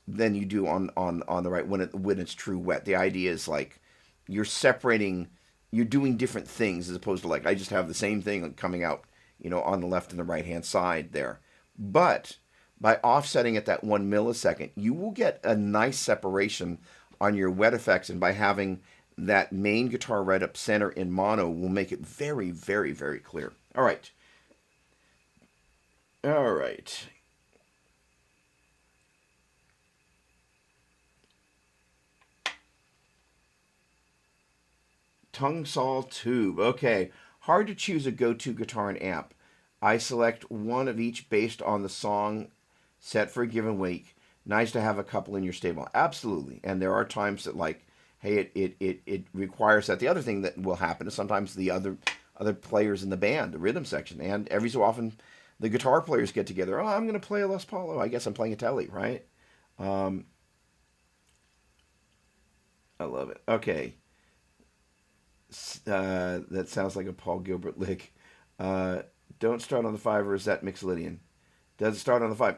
than you do on the right when it's true wet. The idea is like you're separating, you're doing different things as opposed to like I just have the same thing coming out, on the left and the right hand side there. But by offsetting it that 1 millisecond, you will get a nice separation on your wet effects, and by having that main guitar right up center in mono will make it very, very, very clear. All right. Tongue saw tube. Okay. Hard to choose a go-to guitar and amp. I select one of each based on the song set for a given week. Nice to have a couple in your stable. Absolutely. And there are times that like, hey, it requires that. The other thing that will happen is sometimes the other players in the band, the rhythm section, and every so often the guitar players get together. Oh, I'm going to play a Les Paul. Oh, I guess I'm playing a Telly, right? I love it. Okay. That sounds like a Paul Gilbert lick. Don't start on the 5, or is that Mixolydian? Does it start on the 5?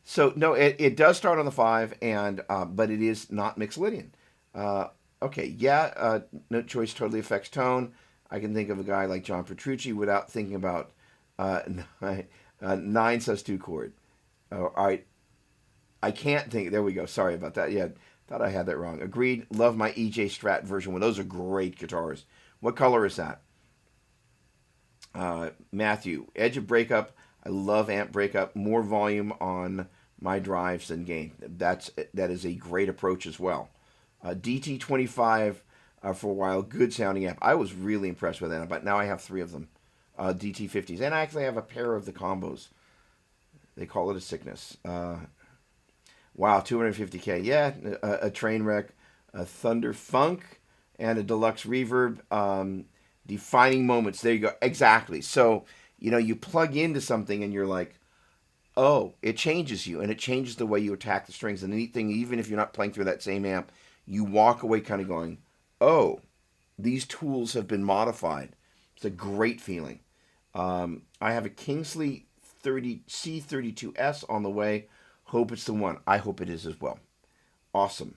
So no, it does start on the 5, and but it is not Mixolydian. Okay, yeah, note choice totally affects tone. I can think of a guy like John Petrucci without thinking about 9 says 2 chord. All right, I can't think. There we go. Sorry about that. Yeah, thought I had that wrong. Agreed. Love my EJ Strat version 1. Those are great guitars. What color is that? Matthew, edge of breakup. I love amp breakup. More volume on my drives than gain. That is a great approach as well. DT25 for a while, good sounding amp. I was really impressed with that, but now I have 3 of them. DT50s, and I actually have a pair of the combos. They call it a sickness. Wow, 250K. Yeah, a train wreck, a Thunder Funk, and a deluxe reverb. Defining moments. There you go. Exactly. So, you plug into something and you're like, oh, it changes you, and it changes the way you attack the strings. And the neat thing, even if you're not playing through that same amp, you walk away kind of going, oh, these tools have been modified. It's a great feeling. I have a Kingsley C32S on the way. Hope it's the one. I hope it is as well. Awesome.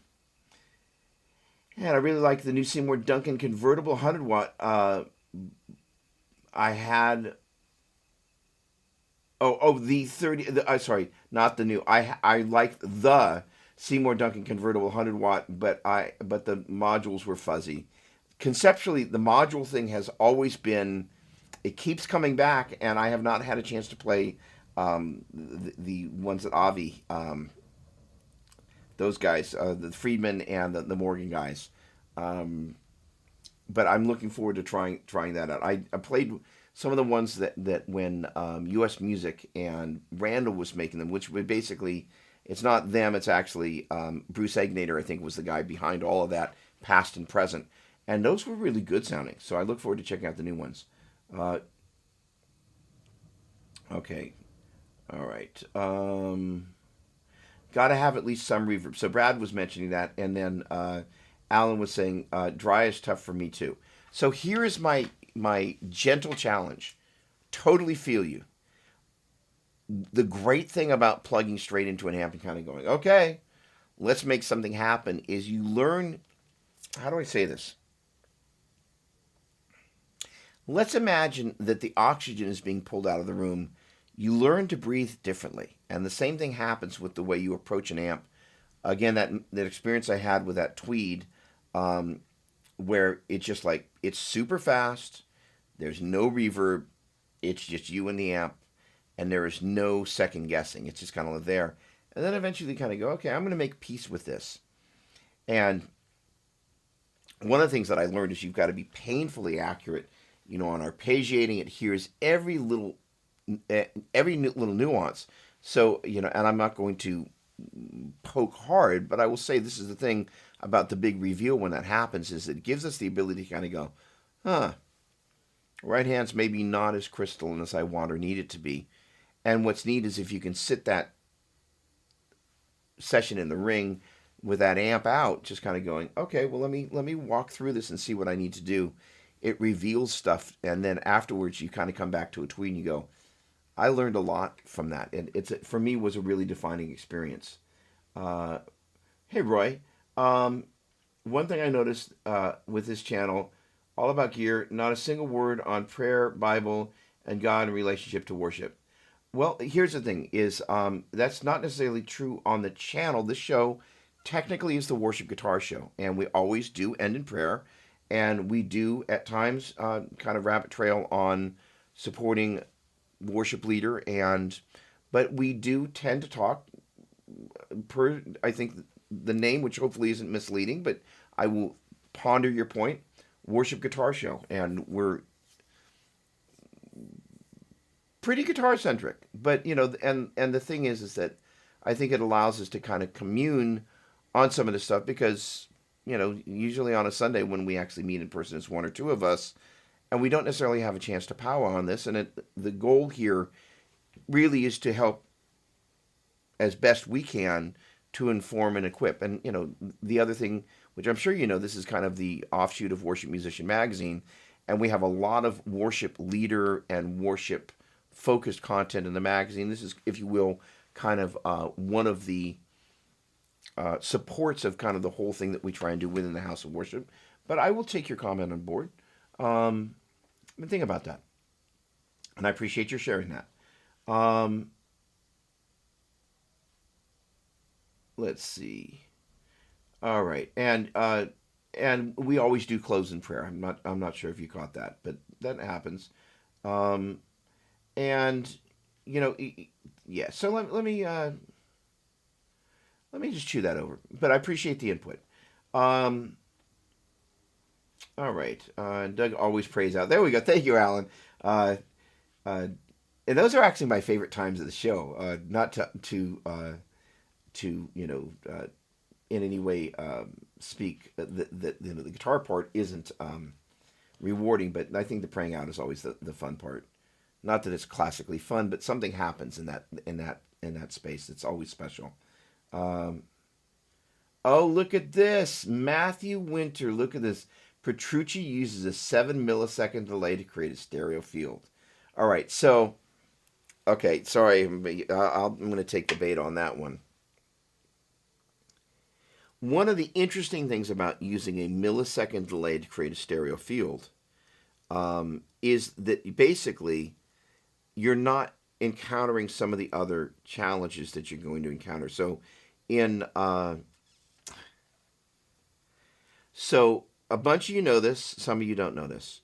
And I really like the new Seymour Duncan convertible 100 watt. I had... the 30... sorry, not the new. I like the Seymour Duncan convertible 100 watt, but the modules were fuzzy. Conceptually, the module thing has always been... It keeps coming back, and I have not had a chance to play the ones that Avi... those guys, the Friedman and the Morgan guys. But I'm looking forward to trying that out. I played some of the ones that when U.S. Music and Randall was making them, which would basically, it's not them, it's actually Bruce Egnator, I think, was the guy behind all of that, past and present. And those were really good sounding. So I look forward to checking out the new ones. Okay. All right. Got to have at least some reverb. So Brad was mentioning that, and then Alan was saying dry is tough for me too. So here is my gentle challenge. Totally feel you. The great thing about plugging straight into an amp and kind of going, okay, let's make something happen, is you learn, how do I say this? Let's imagine that the oxygen is being pulled out of the room. You learn to breathe differently. And the same thing happens with the way you approach an amp. Again, that experience I had with that Tweed, where it's just like, it's super fast, there's no reverb, it's just you and the amp, and there is no second guessing. It's just kind of there. And then eventually you kind of go, okay, I'm going to make peace with this. And one of the things that I learned is you've got to be painfully accurate on arpeggiating. It hears every little nuance. So, and I'm not going to poke hard, but I will say this is the thing about the big reveal when that happens is it gives us the ability to kind of go, huh, right hand's maybe not as crystalline as I want or need it to be. And what's neat is if you can sit that session in the ring with that amp out, just kind of going, okay, well let me walk through this and see what I need to do. It reveals stuff, and then afterwards you kind of come back to a tweet and you go, I learned a lot from that, and for me was a really defining experience. Uh, hey Roy, one thing I noticed with this channel, all about gear, not a single word on prayer, Bible, and God and relationship to worship. Well, here's the thing: is that's not necessarily true on the channel. This show technically is the worship guitar show, and we always do end in prayer, and we do at times kind of rabbit trail on supporting worship leader, but we do tend to talk per I think the name, which hopefully isn't misleading, but I will ponder your point. Worship guitar show, and we're pretty guitar centric, but and the thing is that I think it allows us to kind of commune on some of this stuff because usually on a Sunday when we actually meet in person, it's one or two of us, and we don't necessarily have a chance to powwow on this. And the goal here really is to help as best we can to inform and equip. And the other thing, which I'm sure this is kind of the offshoot of Worship Musician Magazine, and we have a lot of worship leader and worship focused content in the magazine. This is, if you will, kind of one of the supports of kind of the whole thing that we try and do within the house of worship. But I will take your comment on board. And think about that. And I appreciate your sharing that. Let's see. All right. And we always do close in prayer. I'm not sure if you caught that, but that happens. And yeah. So let me just chew that over. But I appreciate the input. All right. Doug always prays out. There we go. Thank you, Alan. And those are actually my favorite times of the show. Not to in any way speak that the guitar part isn't rewarding, but I think the praying out is always the fun part. Not that it's classically fun, but something happens in that space. It's always special. Oh, look at this, Matthew Winter. Look at this. Petrucci uses a 7 millisecond delay to create a stereo field. All right, so okay, sorry, I'm going to take the bait on that one. One of the interesting things about using a millisecond delay to create a stereo field is that basically you're not encountering some of the other challenges that you're going to encounter. So so a bunch of you know this, some of you don't know this.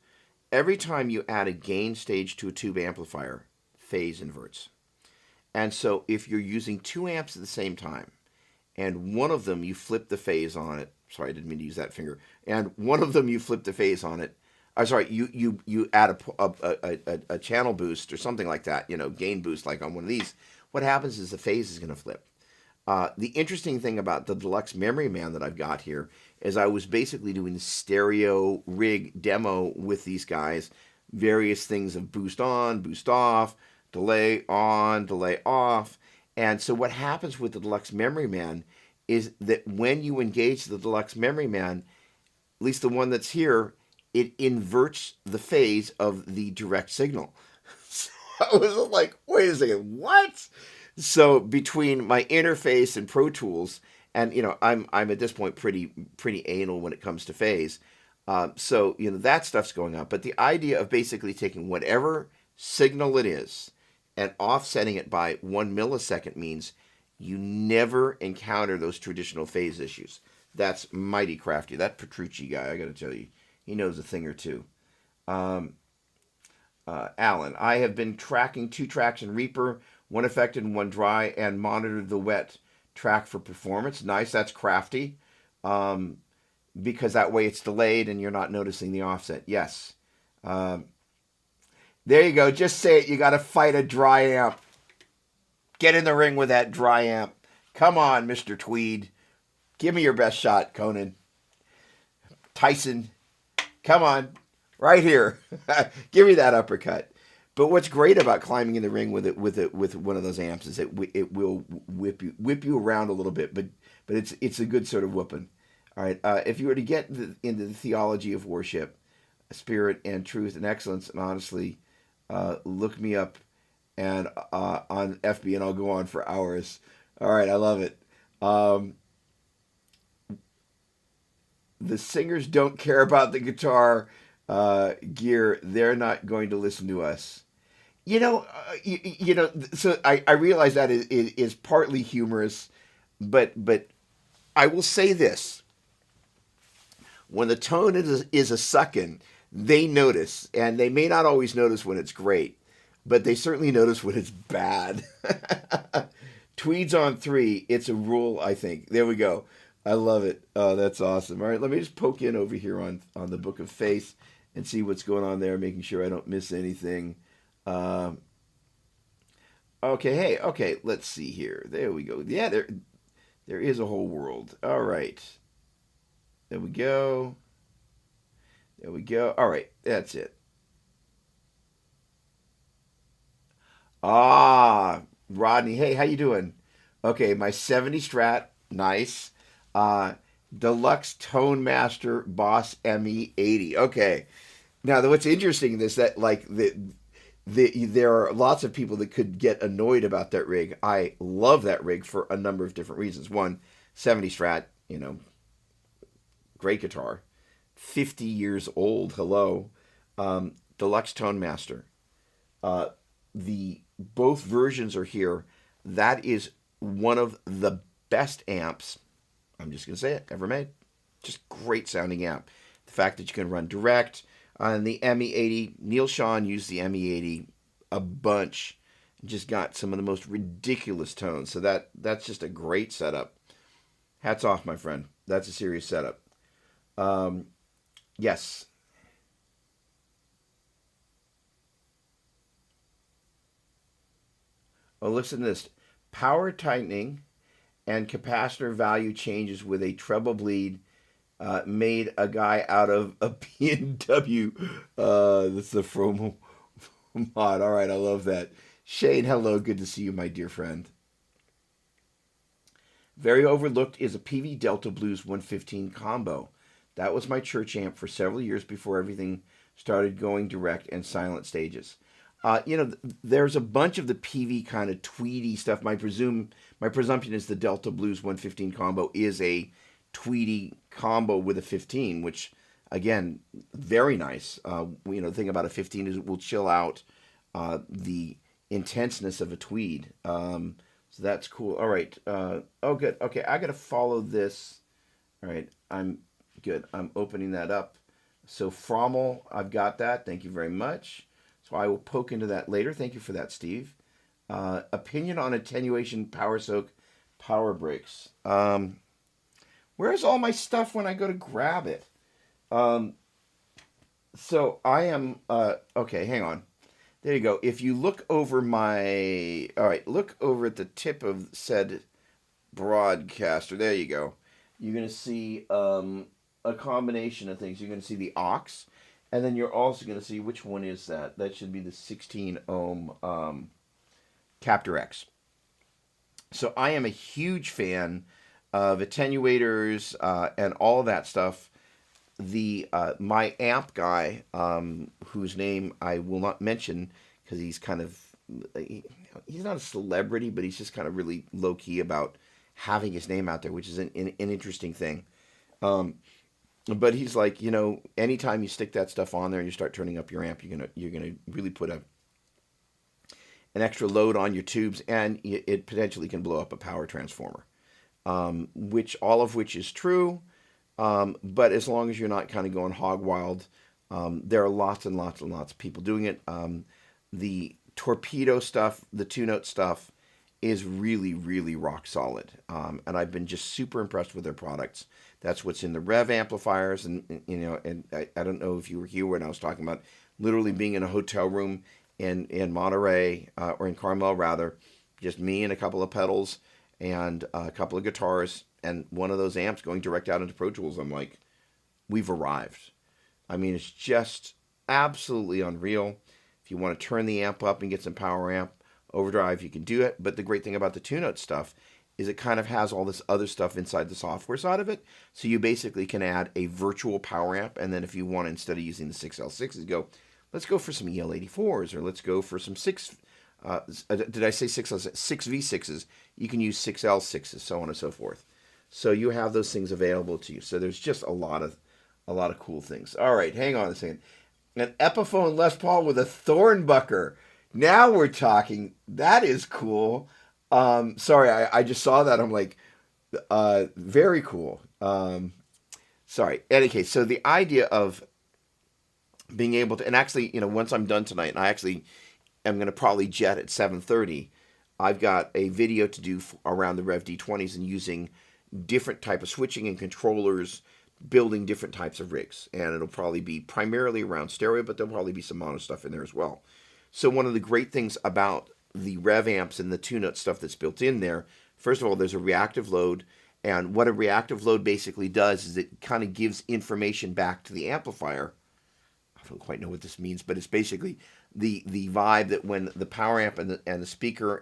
Every time you add a gain stage to a tube amplifier, phase inverts. And so if you're using two amps at the same time, and one of them you flip the phase on it. Sorry, I didn't mean to use that finger. And one of them you flip the phase on it. Sorry, you add a channel boost or something like that. Gain boost like on one of these. What happens is the phase is going to flip. The interesting thing about the deluxe Memory Man that I've got here is I was basically doing stereo rig demo with these guys, various things of boost on, boost off, delay on, delay off. And so what happens with the deluxe Memory Man is that when you engage the deluxe Memory Man, at least the one that's here, it inverts the phase of the direct signal. So I was like, wait a second, what? So between my interface and Pro Tools, and I'm at this point pretty anal when it comes to phase. So that stuff's going on. But the idea of basically taking whatever signal it is and offsetting it by 1 millisecond means you never encounter those traditional phase issues. That's mighty crafty. That Petrucci guy, I got to tell you, he knows a thing or two. Alan, I have been tracking 2 tracks in Reaper, one affected and one dry, and monitored the wet track for performance. Nice, that's crafty. Because that way it's delayed and you're not noticing the offset. Yes. There you go. Just say it. You got to fight a dry amp. Get in the ring with that dry amp. Come on, Mr. Tweed. Give me your best shot, Conan. Tyson, come on. Right here. Give me that uppercut. But what's great about climbing in the ring with one of those amps is that it will whip you around a little bit, but it's a good sort of whooping. All right. If you were to get into the theology of worship, spirit and truth and excellence, and honestly, look me up and on FB, and I'll go on for hours. All right, I love it. The singers don't care about the guitar gear. They're not going to listen to us. So I realize that is partly humorous, but I will say this: when the tone is a suckin', they notice, and they may not always notice when it's great, but they certainly notice when it's bad. Tweeds on 3, it's a rule, I think. There we go. I love it. Oh, that's awesome. All right, let me just poke in over here on the Book of Faith and see what's going on there, making sure I don't miss anything. Okay, hey, okay, let's see here. There we go. Yeah, there is a whole world. All right. There we go. There we go. All right, that's it. Rodney, hey, how you doing? Okay, my 70 Strat, nice. Uh, Deluxe Tone Master Boss ME 80. Okay. Now, what's interesting is that there are lots of people that could get annoyed about that rig. I love that rig for a number of different reasons. One, 70 Strat, great guitar. 50 years old, hello. Deluxe Tone Master. Uh, the both versions are here. That is one of the best amps, I'm just going to say it, ever made. Just great sounding amp. The fact that you can run direct on the ME80. Neil Sean used the ME80 a bunch. Just got some of the most ridiculous tones. So that's just a great setup. Hats off, my friend. That's a serious setup. Yes. Oh, listen to this. Power tightening and capacitor value changes with a treble bleed made a guy out of a B&W. That's the Fromo mod. All right, I love that. Shane, hello. Good to see you, my dear friend. Very overlooked is a PV Delta Blues 115 combo. That was my church amp for several years before everything started going direct and silent stages. There's a bunch of the PV kind of tweedy stuff. My presumption is the Delta Blues 115 combo is a tweedy combo with a 15, which again, very nice. The thing about a 15 is it will chill out the intenseness of a tweed. So that's cool. All right. Oh, good. Okay, I got to follow this. All right, I'm good. I'm opening that up. So Frommel, I've got that. Thank you very much. So I will poke into that later. Thank you for that, Steve. Opinion on attenuation power soak power brakes. Where's all my stuff when I go to grab it? So I am, okay, hang on. There you go. If you look over look over at the tip of said broadcaster. There you go. You're going to see a combination of things. You're going to see the aux, and then you're also going to see, which one is that? That should be the 16 ohm Captor X. So I am a huge fan of attenuators and all of that stuff. The my amp guy, whose name I will not mention because he's kind of he's not a celebrity, but he's just kind of really low key about having his name out there, which is an interesting thing. But he's like, anytime you stick that stuff on there and you start turning up your amp, you're gonna really put an extra load on your tubes, and it potentially can blow up a power transformer. All of which is true. But as long as you're not kind of going hog wild, there are lots and lots and lots of people doing it. The torpedo stuff, the two-note stuff is really, really rock solid. And I've been just super impressed with their products. That's what's in the Rev amplifiers. And I don't know if you were here when I was talking about literally being in a hotel room in Monterey, or in Carmel rather, just me and a couple of pedals and a couple of guitars and one of those amps going direct out into Pro Tools. I'm like, we've arrived. I mean, it's just absolutely unreal. If you want to turn the amp up and get some power amp overdrive, you can do it. But the great thing about the tune-out stuff is it kind of has all this other stuff inside the software side of it. So you basically can add a virtual power amp, and then if you want to, instead of using the 6L6s, go, let's go for some EL84s, or let's go for some did I say 6V6s? You can use 6L6s, so on and so forth. So you have those things available to you. So there's just a lot of cool things. All right, hang on a second. An Epiphone Les Paul with a Thornbucker. Now we're talking. That is cool. Sorry, I just saw that. I'm like, very cool. Sorry. In any case, so the idea of being able to, and actually, once I'm done tonight, and I actually am going to probably jet at 7:30, I've got a video to do around the Rev D20s and using different type of switching and controllers, building different types of rigs. And it'll probably be primarily around stereo, but there'll probably be some mono stuff in there as well. So one of the great things about the rev amps and the tune-out stuff that's built in there, first of all, there's a reactive load. And what a reactive load basically does is it kind of gives information back to the amplifier. I don't quite know what this means, but it's basically the vibe that when the power amp and the speaker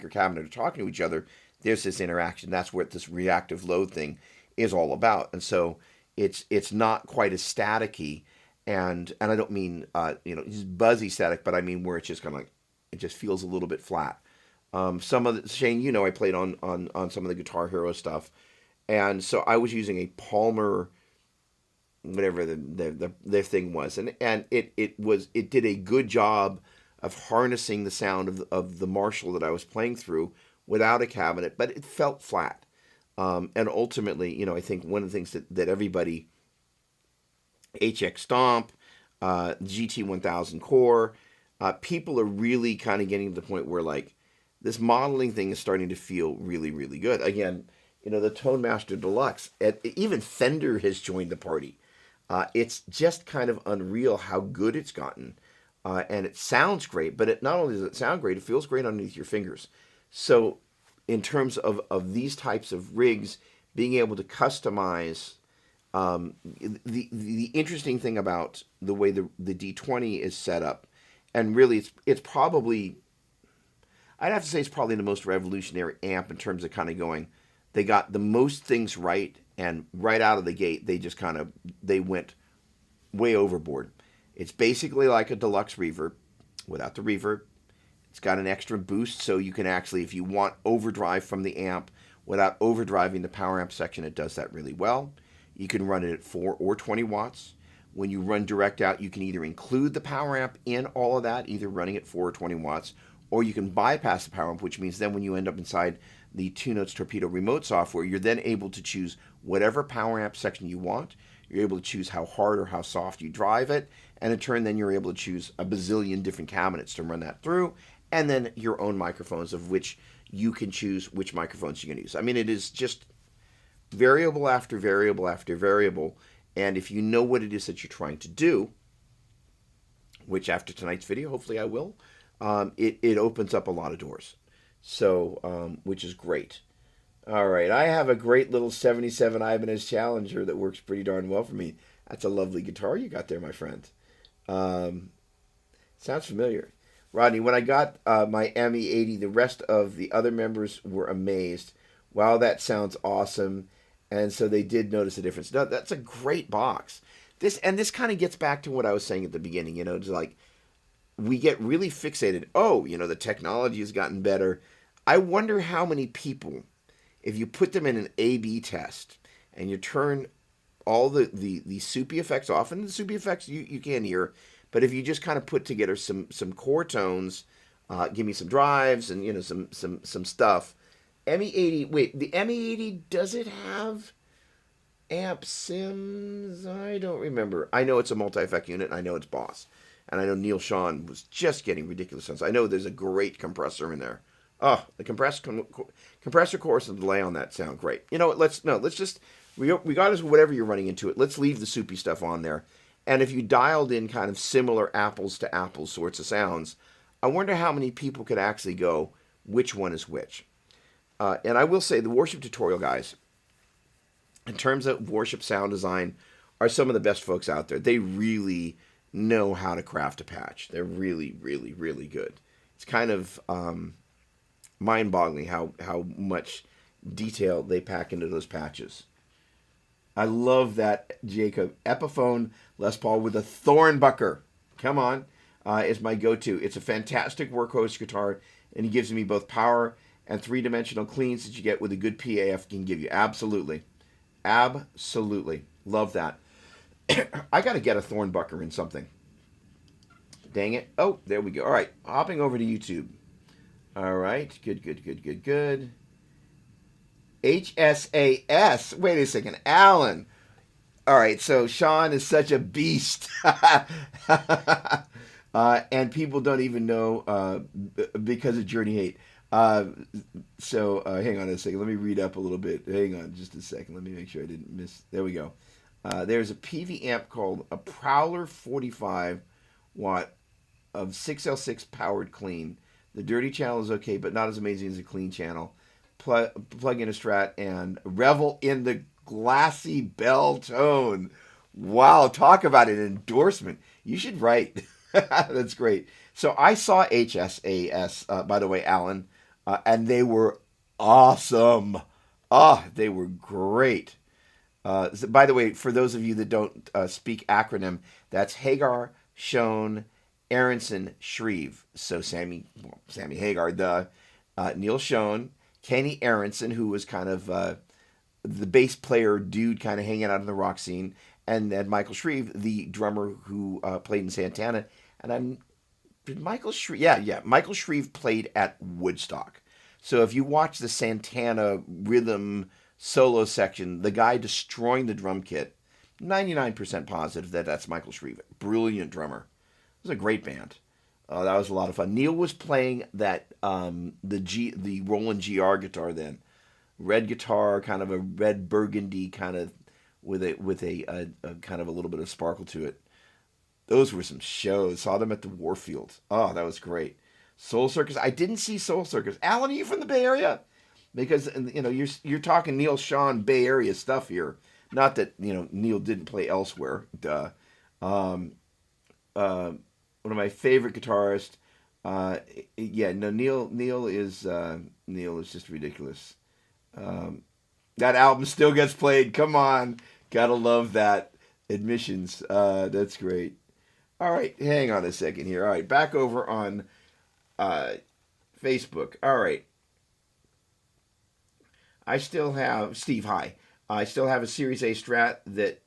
cabinet are talking to each other, there's this interaction. That's what this reactive load thing is all about. And so it's not quite as staticky, and I don't mean just buzzy static, but I mean where it's just kind of like it just feels a little bit flat. Some of the, Shane, I played on some of the Guitar Hero stuff, and so I was using a Palmer, whatever the thing was, and it did a good job of harnessing the sound of the Marshall that I was playing through without a cabinet, but it felt flat. And ultimately, I think one of the things that everybody, HX Stomp, GT1000 Core, people are really kind of getting to the point where like this modeling thing is starting to feel really, really good. Again, the Tone Master Deluxe, even Fender has joined the party. It's just kind of unreal how good it's gotten. And it sounds great, but not only does it sound great, it feels great underneath your fingers. So in terms of these types of rigs, being able to customize, the interesting thing about the way the D20 is set up, and really it's probably, I'd have to say it's probably the most revolutionary amp in terms of kind of going, they got the most things right, and right out of the gate, they went way overboard. It's basically like a deluxe reverb without the reverb. It's got an extra boost, so you can actually, if you want overdrive from the amp without overdriving the power amp section, it does that really well. You can run it at 4 or 20 watts. When you run direct out, you can either include the power amp in all of that, either running at 4 or 20 watts, or you can bypass the power amp, which means then when you end up inside the Two Notes Torpedo remote software, you're then able to choose whatever power amp section you want. You're able to choose how hard or how soft you drive it, and in turn, then you're able to choose a bazillion different cabinets to run that through, and then your own microphones, of which you can choose which microphones you're going to use. I mean, it is just variable after variable after variable, and if you know what it is that you're trying to do, which after tonight's video, hopefully I will, it opens up a lot of doors. So, which is great. All right, I have a great little 77 Ibanez Challenger that works pretty darn well for me. That's a lovely guitar you got there, my friend. Sounds familiar. Rodney, when I got my ME80, the rest of the other members were amazed. Wow, that sounds awesome. And so they did notice a difference. No, that's a great box. This kind of gets back to what I was saying at the beginning. It's like we get really fixated. Oh, the technology has gotten better. I wonder how many people, if you put them in an A/B test and you turn all the soupy effects off, and the soupy effects you can hear, but if you just kind of put together some core tones, give me some drives and some stuff. ME80, wait, the ME80, does it have amp sims? I don't remember. I know it's a multi-effect unit, and I know it's Boss. And I know Neil Sean was just getting ridiculous sounds. I know there's a great compressor in there. Oh, the compressor chorus and delay on that sound great. Let's just, regardless of whatever you're running into it, let's leave the soupy stuff on there And if you dialed in kind of similar apples to apples sorts of sounds, I wonder how many people could actually go, which one is which. And I will say the worship tutorial guys, in terms of worship sound design, are some of the best folks out there. They really know how to craft a patch. They're really, really, really good. It's kind of mind-boggling how much detail they pack into those patches. I love that, Jacob. Epiphone Les Paul with a thornbucker. Come on. Is my go-to. It's a fantastic workhorse guitar, and it gives me both power and three-dimensional cleans that you get with a good PAF can give you. Absolutely. Absolutely. Love that. I got to get a thornbucker in something. Dang it. Oh, there we go. All right. Hopping over to YouTube. All right. Good, good, good, good, good. HSAS. Wait a second. Alan. All right. So Sean is such a beast. And people don't even know because of Journey Hate. So hang on a second. Let me read up a little bit. Hang on just a second. Let me make sure I didn't miss. There we go. There's a PV amp called a Prowler 45 watt of 6L6 powered clean. The dirty channel is okay, but not as amazing as a clean channel. Plug in a Strat and revel in the glassy bell tone. Wow, talk about an endorsement. You should write. That's great. So I saw HSAS, by the way, Alan, and they were awesome. They were great. By the way, for those of you that don't speak acronym, that's Hagar, Schoen, Aronson, Shreve. So Sammy Hagar, Neil Schoen, Kenny Aronson, who was kind of the bass player dude kind of hanging out in the rock scene, and then Michael Shreve, the drummer who played in Santana. And Michael Shreve played at Woodstock. So if you watch the Santana rhythm solo section, the guy destroying the drum kit, 99% positive that's Michael Shreve. Brilliant drummer. It was a great band. That was a lot of fun. Neil was playing that the Roland GR guitar then, red guitar, kind of a red burgundy kind of with a kind of a little bit of sparkle to it. Those were some shows. Saw them at the Warfield. Oh, that was great. Soul Circus. I didn't see Soul Circus. Alan, are you from the Bay Area? Because you're talking Neil Sean Bay Area stuff here. Not that Neil didn't play elsewhere. Duh. One of my favorite guitarists. Neil is just ridiculous. That album still gets played. Come on, gotta love that. Admissions. That's great. All right, hang on a second here. All right, back over on Facebook. All right. I still have Steve. Hi. I still have a Series A Strat that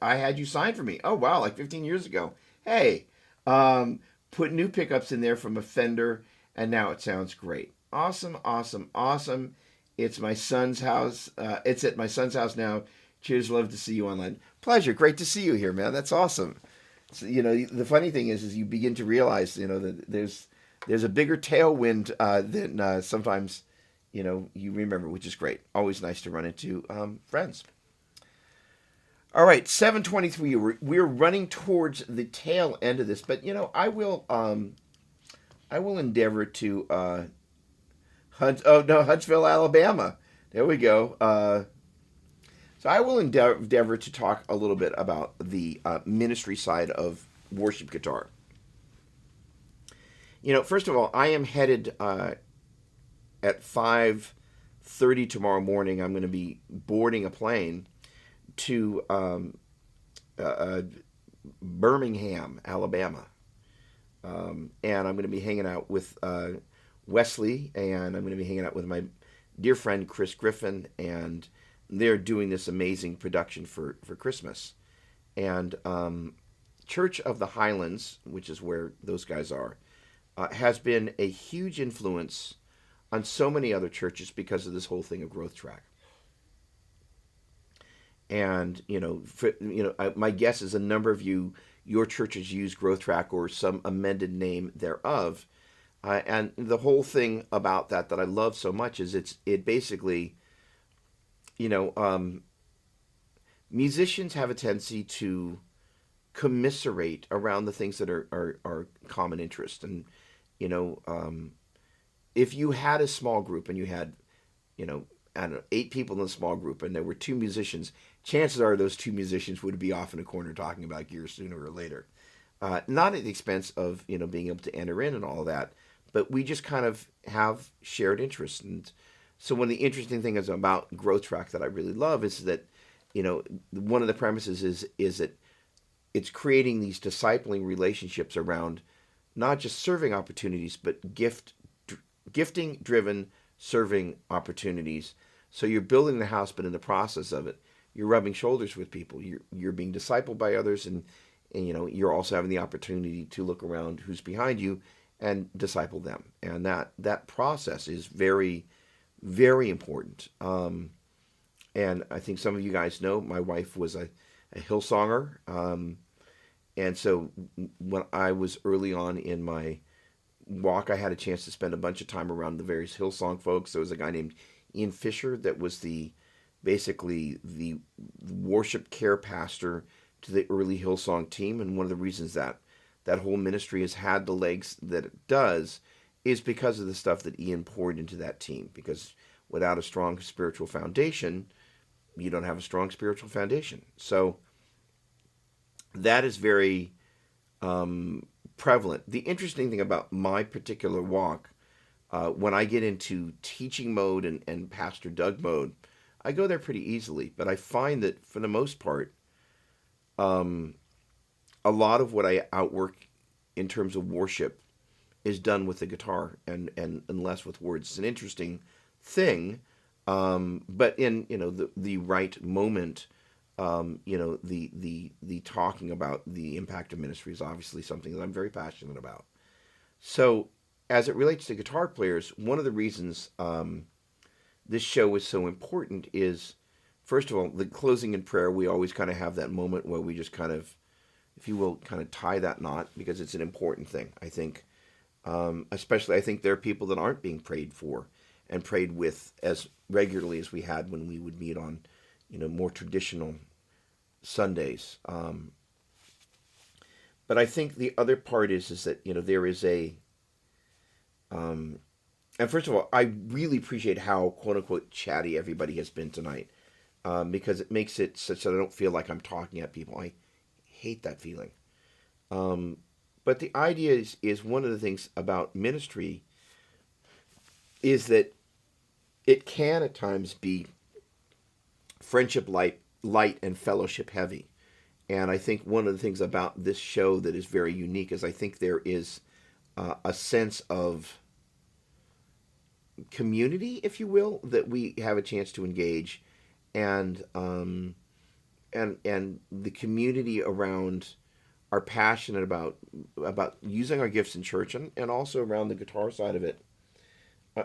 I had you sign for me. Oh wow, like 15 years ago. Hey, put new pickups in there from a Fender, and now it sounds great. Awesome, awesome, awesome. It's my son's house. It's at my son's house now. Cheers, love to see you online. Pleasure, great to see you here, man. That's awesome. So, the funny thing is you begin to realize, that there's a bigger tailwind than sometimes, you remember, which is great. Always nice to run into friends. All right, 7:23. We're running towards the tail end of this, but I will endeavor to Huntsville, Alabama. There we go. So I will endeavor to talk a little bit about the ministry side of worship guitar. First of all, I am headed at 5:30 tomorrow morning. I'm going to be boarding a plane to Birmingham, Alabama. And I'm going to be hanging out with Wesley, and I'm going to be hanging out with my dear friend Chris Griffin, and they're doing this amazing production for Christmas. And Church of the Highlands, which is where those guys are, has been a huge influence on so many other churches because of this whole thing of Growth Track. And, my guess is a number of your churches use Growth Track or some amended name thereof. And the whole thing about that I love so much is it basically, musicians have a tendency to commiserate around the things that are common interest. And, you know, if you had a small group and you had, you know, I don't know, 8 people in a small group and there were 2 musicians, chances are those 2 musicians would be off in a corner talking about gear sooner or later. Not at the expense of, you know, being able to enter in and all that, but we just kind of have shared interests. And so one of the interesting things about Growth Track that I really love is that, you know, one of the premises is that it's creating these discipling relationships around not just serving opportunities, but gifting driven serving opportunities. So you're building the house, but in the process of it, you're rubbing shoulders with people. You're being discipled by others, and you know you're also having the opportunity to look around who's behind you and disciple them. And that process is very, very important. And I think some of you guys know my wife was a Hillsonger. And so when I was early on in my walk, I had a chance to spend a bunch of time around the various Hillsong folks. There was a guy named Ian Fisher that was basically the worship care pastor to the early Hillsong team. And one of the reasons that whole ministry has had the legs that it does is because of the stuff that Ian poured into that team. Because without a strong spiritual foundation, you don't have a strong spiritual foundation. So that is very prevalent. The interesting thing about my particular walk, when I get into teaching mode and Pastor Doug mode, I go there pretty easily. But I find that for the most part, a lot of what I outwork in terms of worship is done with the guitar and less with words. It's an interesting thing, but in the right moment, the talking about the impact of ministry is obviously something that I'm very passionate about. So as it relates to guitar players, one of the reasons this show is so important is, first of all, the closing in prayer. We always kind of have that moment where we just kind of, if you will, kind of tie that knot because it's an important thing. I think, especially I think there are people that aren't being prayed for and prayed with as regularly as we had when we would meet on, more traditional Sundays. But I think the other part is that, there is and first of all, I really appreciate how quote unquote chatty everybody has been tonight, because it makes it such that I don't feel like I'm talking at people. I hate that feeling. But the idea is one of the things about ministry is that it can at times be friendship light and fellowship heavy. And I think one of the things about this show that is very unique is I think there is a sense of community, if you will, that we have a chance to engage, and the community around are passionate about using our gifts in church and also around the guitar side of it.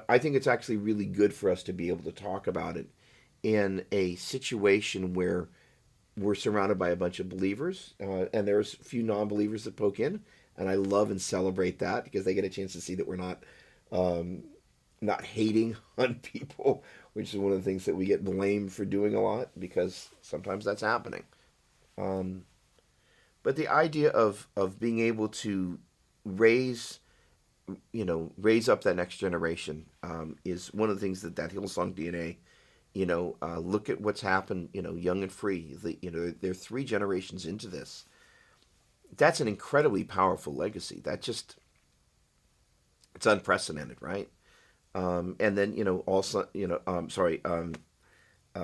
I think it's actually really good for us to be able to talk about it in a situation where we're surrounded by a bunch of believers, and there's a few non-believers that poke in, and I love and celebrate that because they get a chance to see that we're not hating on people, which is one of the things that we get blamed for doing a lot because sometimes that's happening. But the idea of being able to raise up that next generation is one of the things that Hillsong DNA, look at what's happened, Young and Free. They're 3 generations into this. That's an incredibly powerful legacy. It's unprecedented, right? And then, also,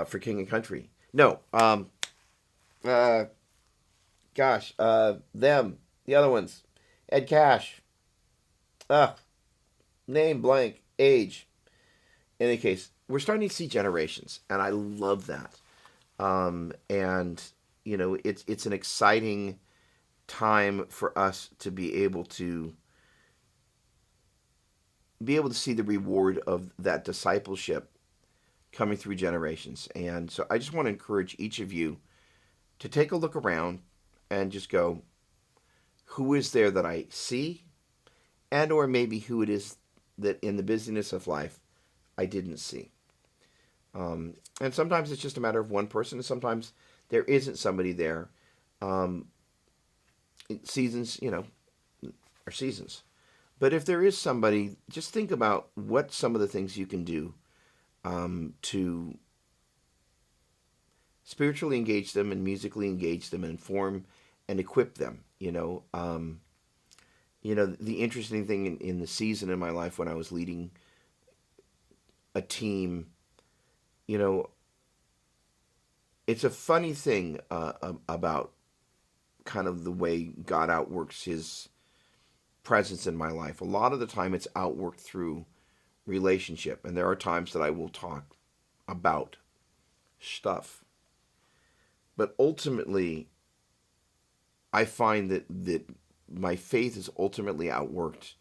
for King and Country. No, the other ones, Ed Cash, name blank, age. In any case, we're starting to see generations, and I love that. It's an exciting time for us to be able to see the reward of that discipleship coming through generations. And so I just want to encourage each of you to take a look around and just go, who is there that I see, and or maybe who it is that in the busyness of life I didn't see. And sometimes it's just a matter of one person, and sometimes there isn't somebody there. seasons, are seasons. But if there is somebody, just think about what some of the things you can do to spiritually engage them and musically engage them and inform and equip them. The interesting thing in the season in my life when I was leading a team, you know, it's a funny thing about kind of the way God outworks His presence in my life. A lot of the time, it's outworked through relationship, and there are times that I will talk about stuff, but ultimately, I find that my faith is ultimately outworked,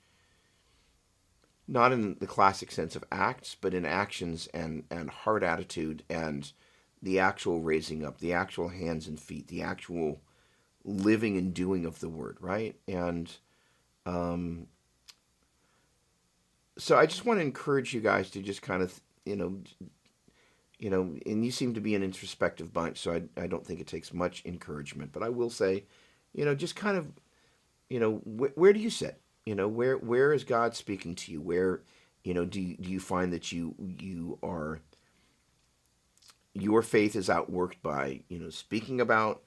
not in the classic sense of acts, but in actions and heart attitude and the actual raising up, the actual hands and feet, the actual living and doing of the word, right? And so I just want to encourage you guys to just kind of, and you seem to be an introspective bunch, so I don't think it takes much encouragement. But I will say, just kind of, where do you sit? Where is God speaking to you? Where, do you find that you are, your faith is outworked by, speaking about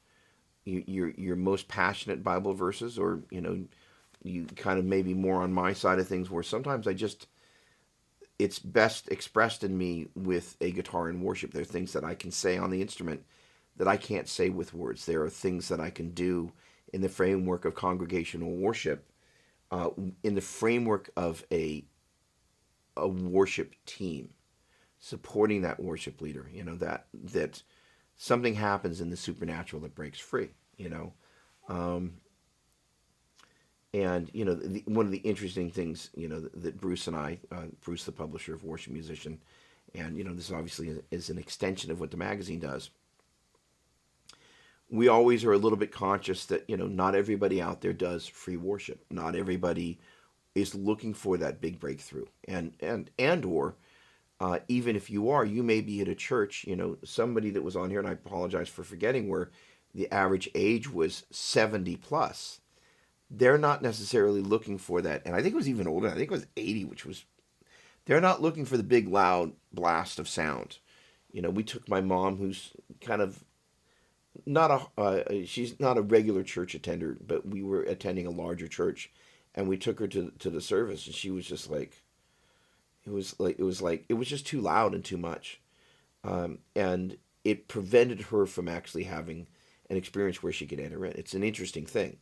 your most passionate Bible verses, or, you kind of maybe more on my side of things where sometimes it's best expressed in me with a guitar and worship. There are things that I can say on the instrument that I can't say with words. There are things that I can do in the framework of congregational worship, in the framework of a worship team, supporting that worship leader, that something happens in the supernatural that breaks free, and one of the interesting things, that Bruce and I, Bruce, the publisher of Worship Musician, and this obviously is an extension of what the magazine does. We always are a little bit conscious that not everybody out there does free worship. Not everybody is looking for that big breakthrough, and or even if you are, you may be at a church. Somebody that was on here, and I apologize for forgetting, where the average age was 70 plus. They're not necessarily looking for that. And I think it was even older. I think it was 80, they're not looking for the big loud blast of sound. We took my mom, who's kind of she's not a regular church attender, but we were attending a larger church, and we took her to the service, and she was just like, it was just too loud and too much. And it prevented her from actually having an experience where she could enter in. It's an interesting thing.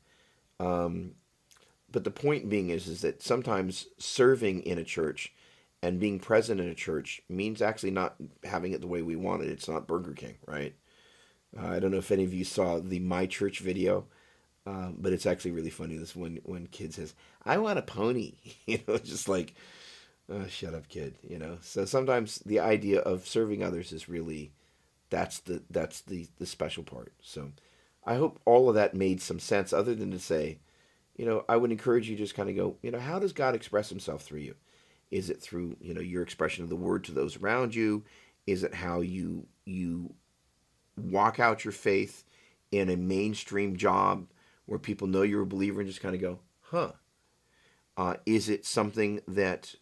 But the point being is that sometimes serving in a church and being present in a church means actually not having it the way we want it. It's not Burger King, right? I don't know if any of you saw the My Church video, but it's actually really funny. This when kid says, "I want a pony," just like, oh, shut up, kid. So sometimes the idea of serving others is really, that's the special part. So I hope all of that made some sense, other than to say, I would encourage you to just kind of go, how does God express Himself through you? Is it through, your expression of the word to those around you? Is it how you walk out your faith in a mainstream job where people know you're a believer and just kind of go, huh? Is it something that,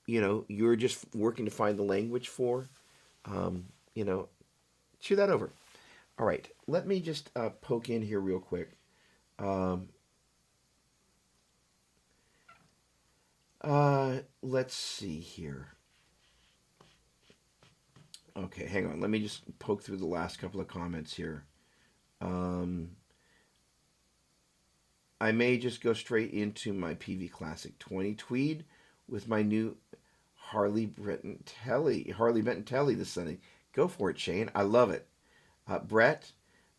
you're just working to find the language for? Chew that over. All right, let me just poke in here real quick. Let's see here. Okay, hang on. Let me just poke through the last couple of comments here. I may just go straight into my PV Classic 20 tweed with my new Harley Benton Telly this Sunday. Go for it, Shane. I love it. Brett,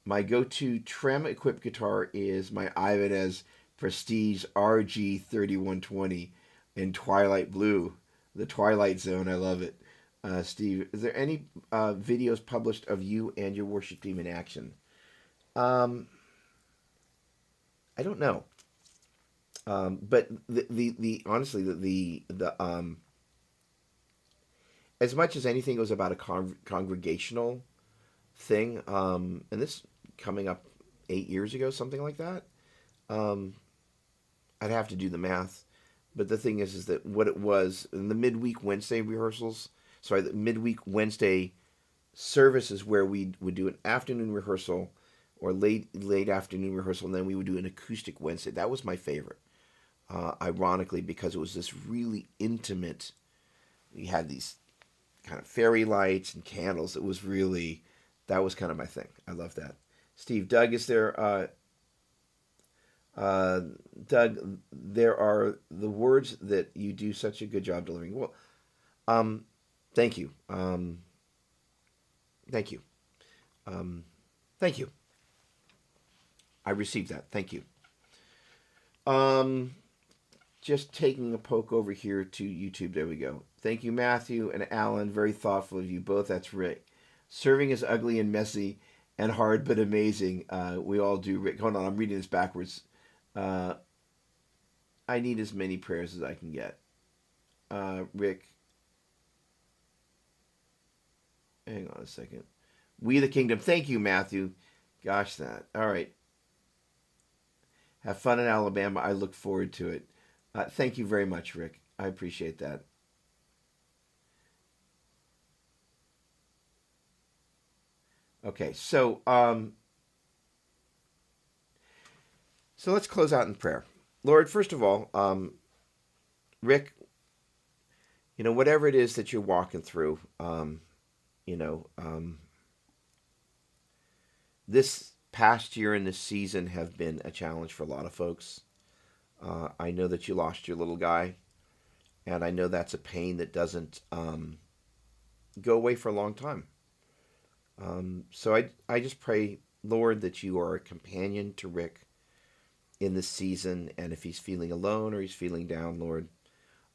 my go-to trem-equipped guitar is my Ibanez Prestige RG3120 in Twilight Blue, the Twilight Zone. I love it. Steve, is there any videos published of you and your worship team in action? I don't know. But the honestly the as much as anything, it was about a congregational thing. And this coming up 8 years ago, something like that. Um, I'd have to do the math, but the thing is that what it was in the midweek Wednesday rehearsals. Sorry, the midweek Wednesday service is where we would do an afternoon rehearsal or late afternoon rehearsal, and then we would do an acoustic Wednesday. That was my favorite, ironically, because it was this really intimate. We had these kind of fairy lights and candles. It was really, that was kind of my thing. I love that. Steve, Doug, is there? Uh, Doug, there are the words that you do such a good job delivering. Well, um, thank you. Thank you. Um, Thank you. I received that. Thank you. Um, just taking a poke over here to YouTube. There we go. Thank you, Matthew and Alan. Very thoughtful of you both. That's Rick. Serving is ugly and messy and hard, but amazing. We all do. Rick, hold on. I'm reading this backwards. Uh, I need as many prayers as I can get. Rick, hang on a second. We the Kingdom. Thank you, Matthew. Gosh, that. All right. Have fun in Alabama. I look forward to it. Thank you very much, Rick. I appreciate that. Okay, so let's close out in prayer. Lord, first of all, Rick, whatever it is that you're walking through, you know, um, this past year and this season have been a challenge for a lot of folks. I know that you lost your little guy, and I know that's a pain that doesn't go away for a long time. So I just pray, Lord, that you are a companion to Rick in this season, and if he's feeling alone or he's feeling down, Lord,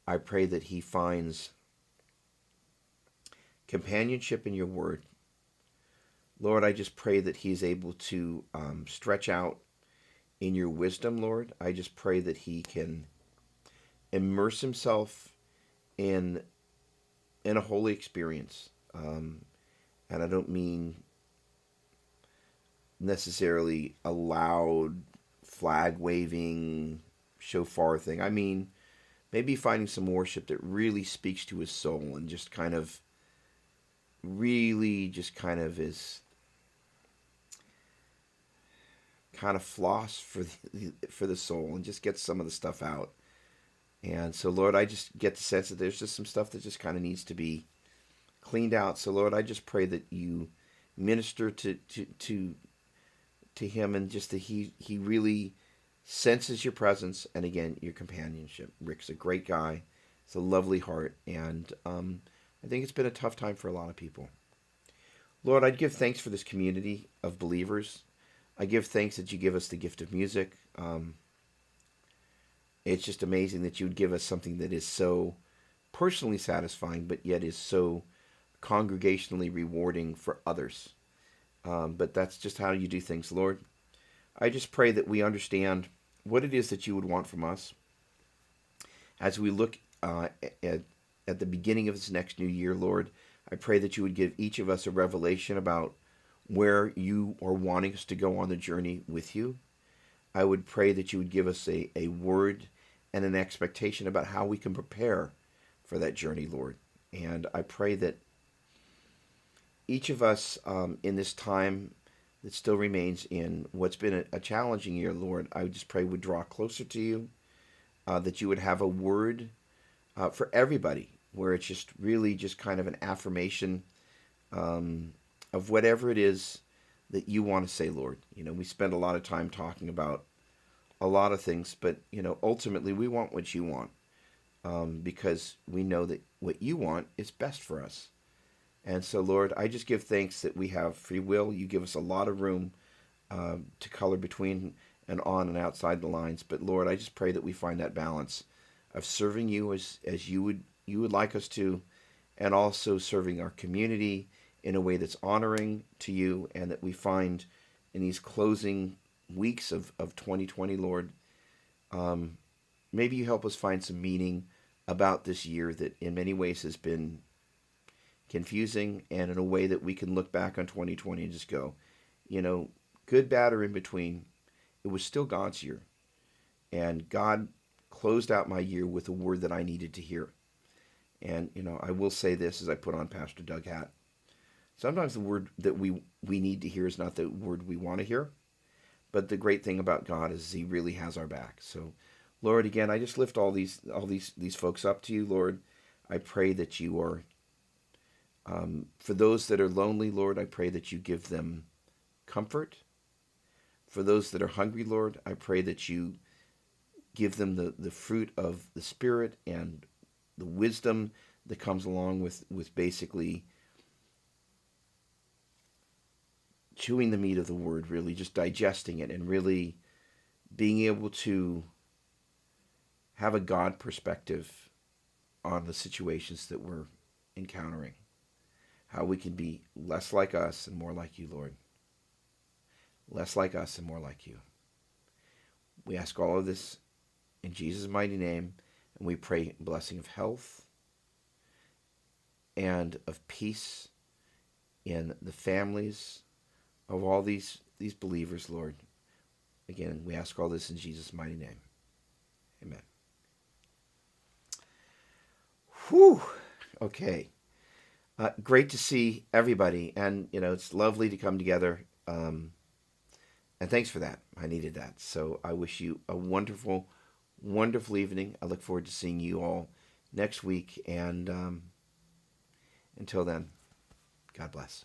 I pray that he finds companionship in your word. Lord, I just pray that he's able to stretch out in your wisdom, Lord. I just pray that he can immerse himself in a holy experience. And I don't mean necessarily a loud flag waving shofar thing. I mean maybe finding some worship that really speaks to his soul and just kind of really just kind of is kind of floss for the soul and just get some of the stuff out. And so, Lord, I just get the sense that there's just some stuff that just kind of needs to be cleaned out. So, Lord, I just pray that you minister to him, and just that he really senses your presence and, again, your companionship. Rick's a great guy. It's a lovely heart, and I think it's been a tough time for a lot of people. Lord, I'd give thanks for this community of believers. I give thanks that you give us the gift of music. It's just amazing that you would give us something that is so personally satisfying, but yet is so congregationally rewarding for others. But that's just how you do things, Lord. I just pray that we understand what it is that you would want from us as we look at the beginning of this next new year, Lord. I pray that you would give each of us a revelation about where you are wanting us to go on the journey with you. I would pray that you would give us a word and an expectation about how we can prepare for that journey, Lord. And I pray that each of us in this time that still remains in what's been a challenging year, Lord, I would just pray would draw closer to you, that you would have a word for everybody, where it's just really just kind of an affirmation of whatever it is that you want to say, Lord. We spend a lot of time talking about a lot of things, but, ultimately we want what you want, because we know that what you want is best for us. And so, Lord, I just give thanks that we have free will. You give us a lot of room to color between and on and outside the lines. But, Lord, I just pray that we find that balance of serving you as you would like us to, and also serving our community in a way that's honoring to you, and that we find in these closing weeks of 2020, Lord, maybe you help us find some meaning about this year that in many ways has been confusing, and in a way that we can look back on 2020 and just go, good, bad, or in between, it was still God's year. And God closed out my year with a word that I needed to hear. And, I will say this as I put on Pastor Doug hat. Sometimes the word that we need to hear is not the word we want to hear. But the great thing about God is He really has our back. So, Lord, again, I just lift all these folks up to you, Lord. I pray that you are, for those that are lonely, Lord, I pray that you give them comfort. For those that are hungry, Lord, I pray that you give them the fruit of the Spirit and the wisdom that comes along with basically chewing the meat of the word, really just digesting it and really being able to have a God perspective on the situations that we're encountering. How we can be less like us and more like you, Lord. Less like us and more like you. We ask all of this in Jesus' mighty name, and we pray blessing of health and of peace in the families of all these believers, Lord. Again, we ask all this in Jesus' mighty name. Amen. Whew. Okay. Great to see everybody, and it's lovely to come together. And thanks for that. I needed that. So I wish you a wonderful, wonderful evening. I look forward to seeing you all next week. And until then, God bless.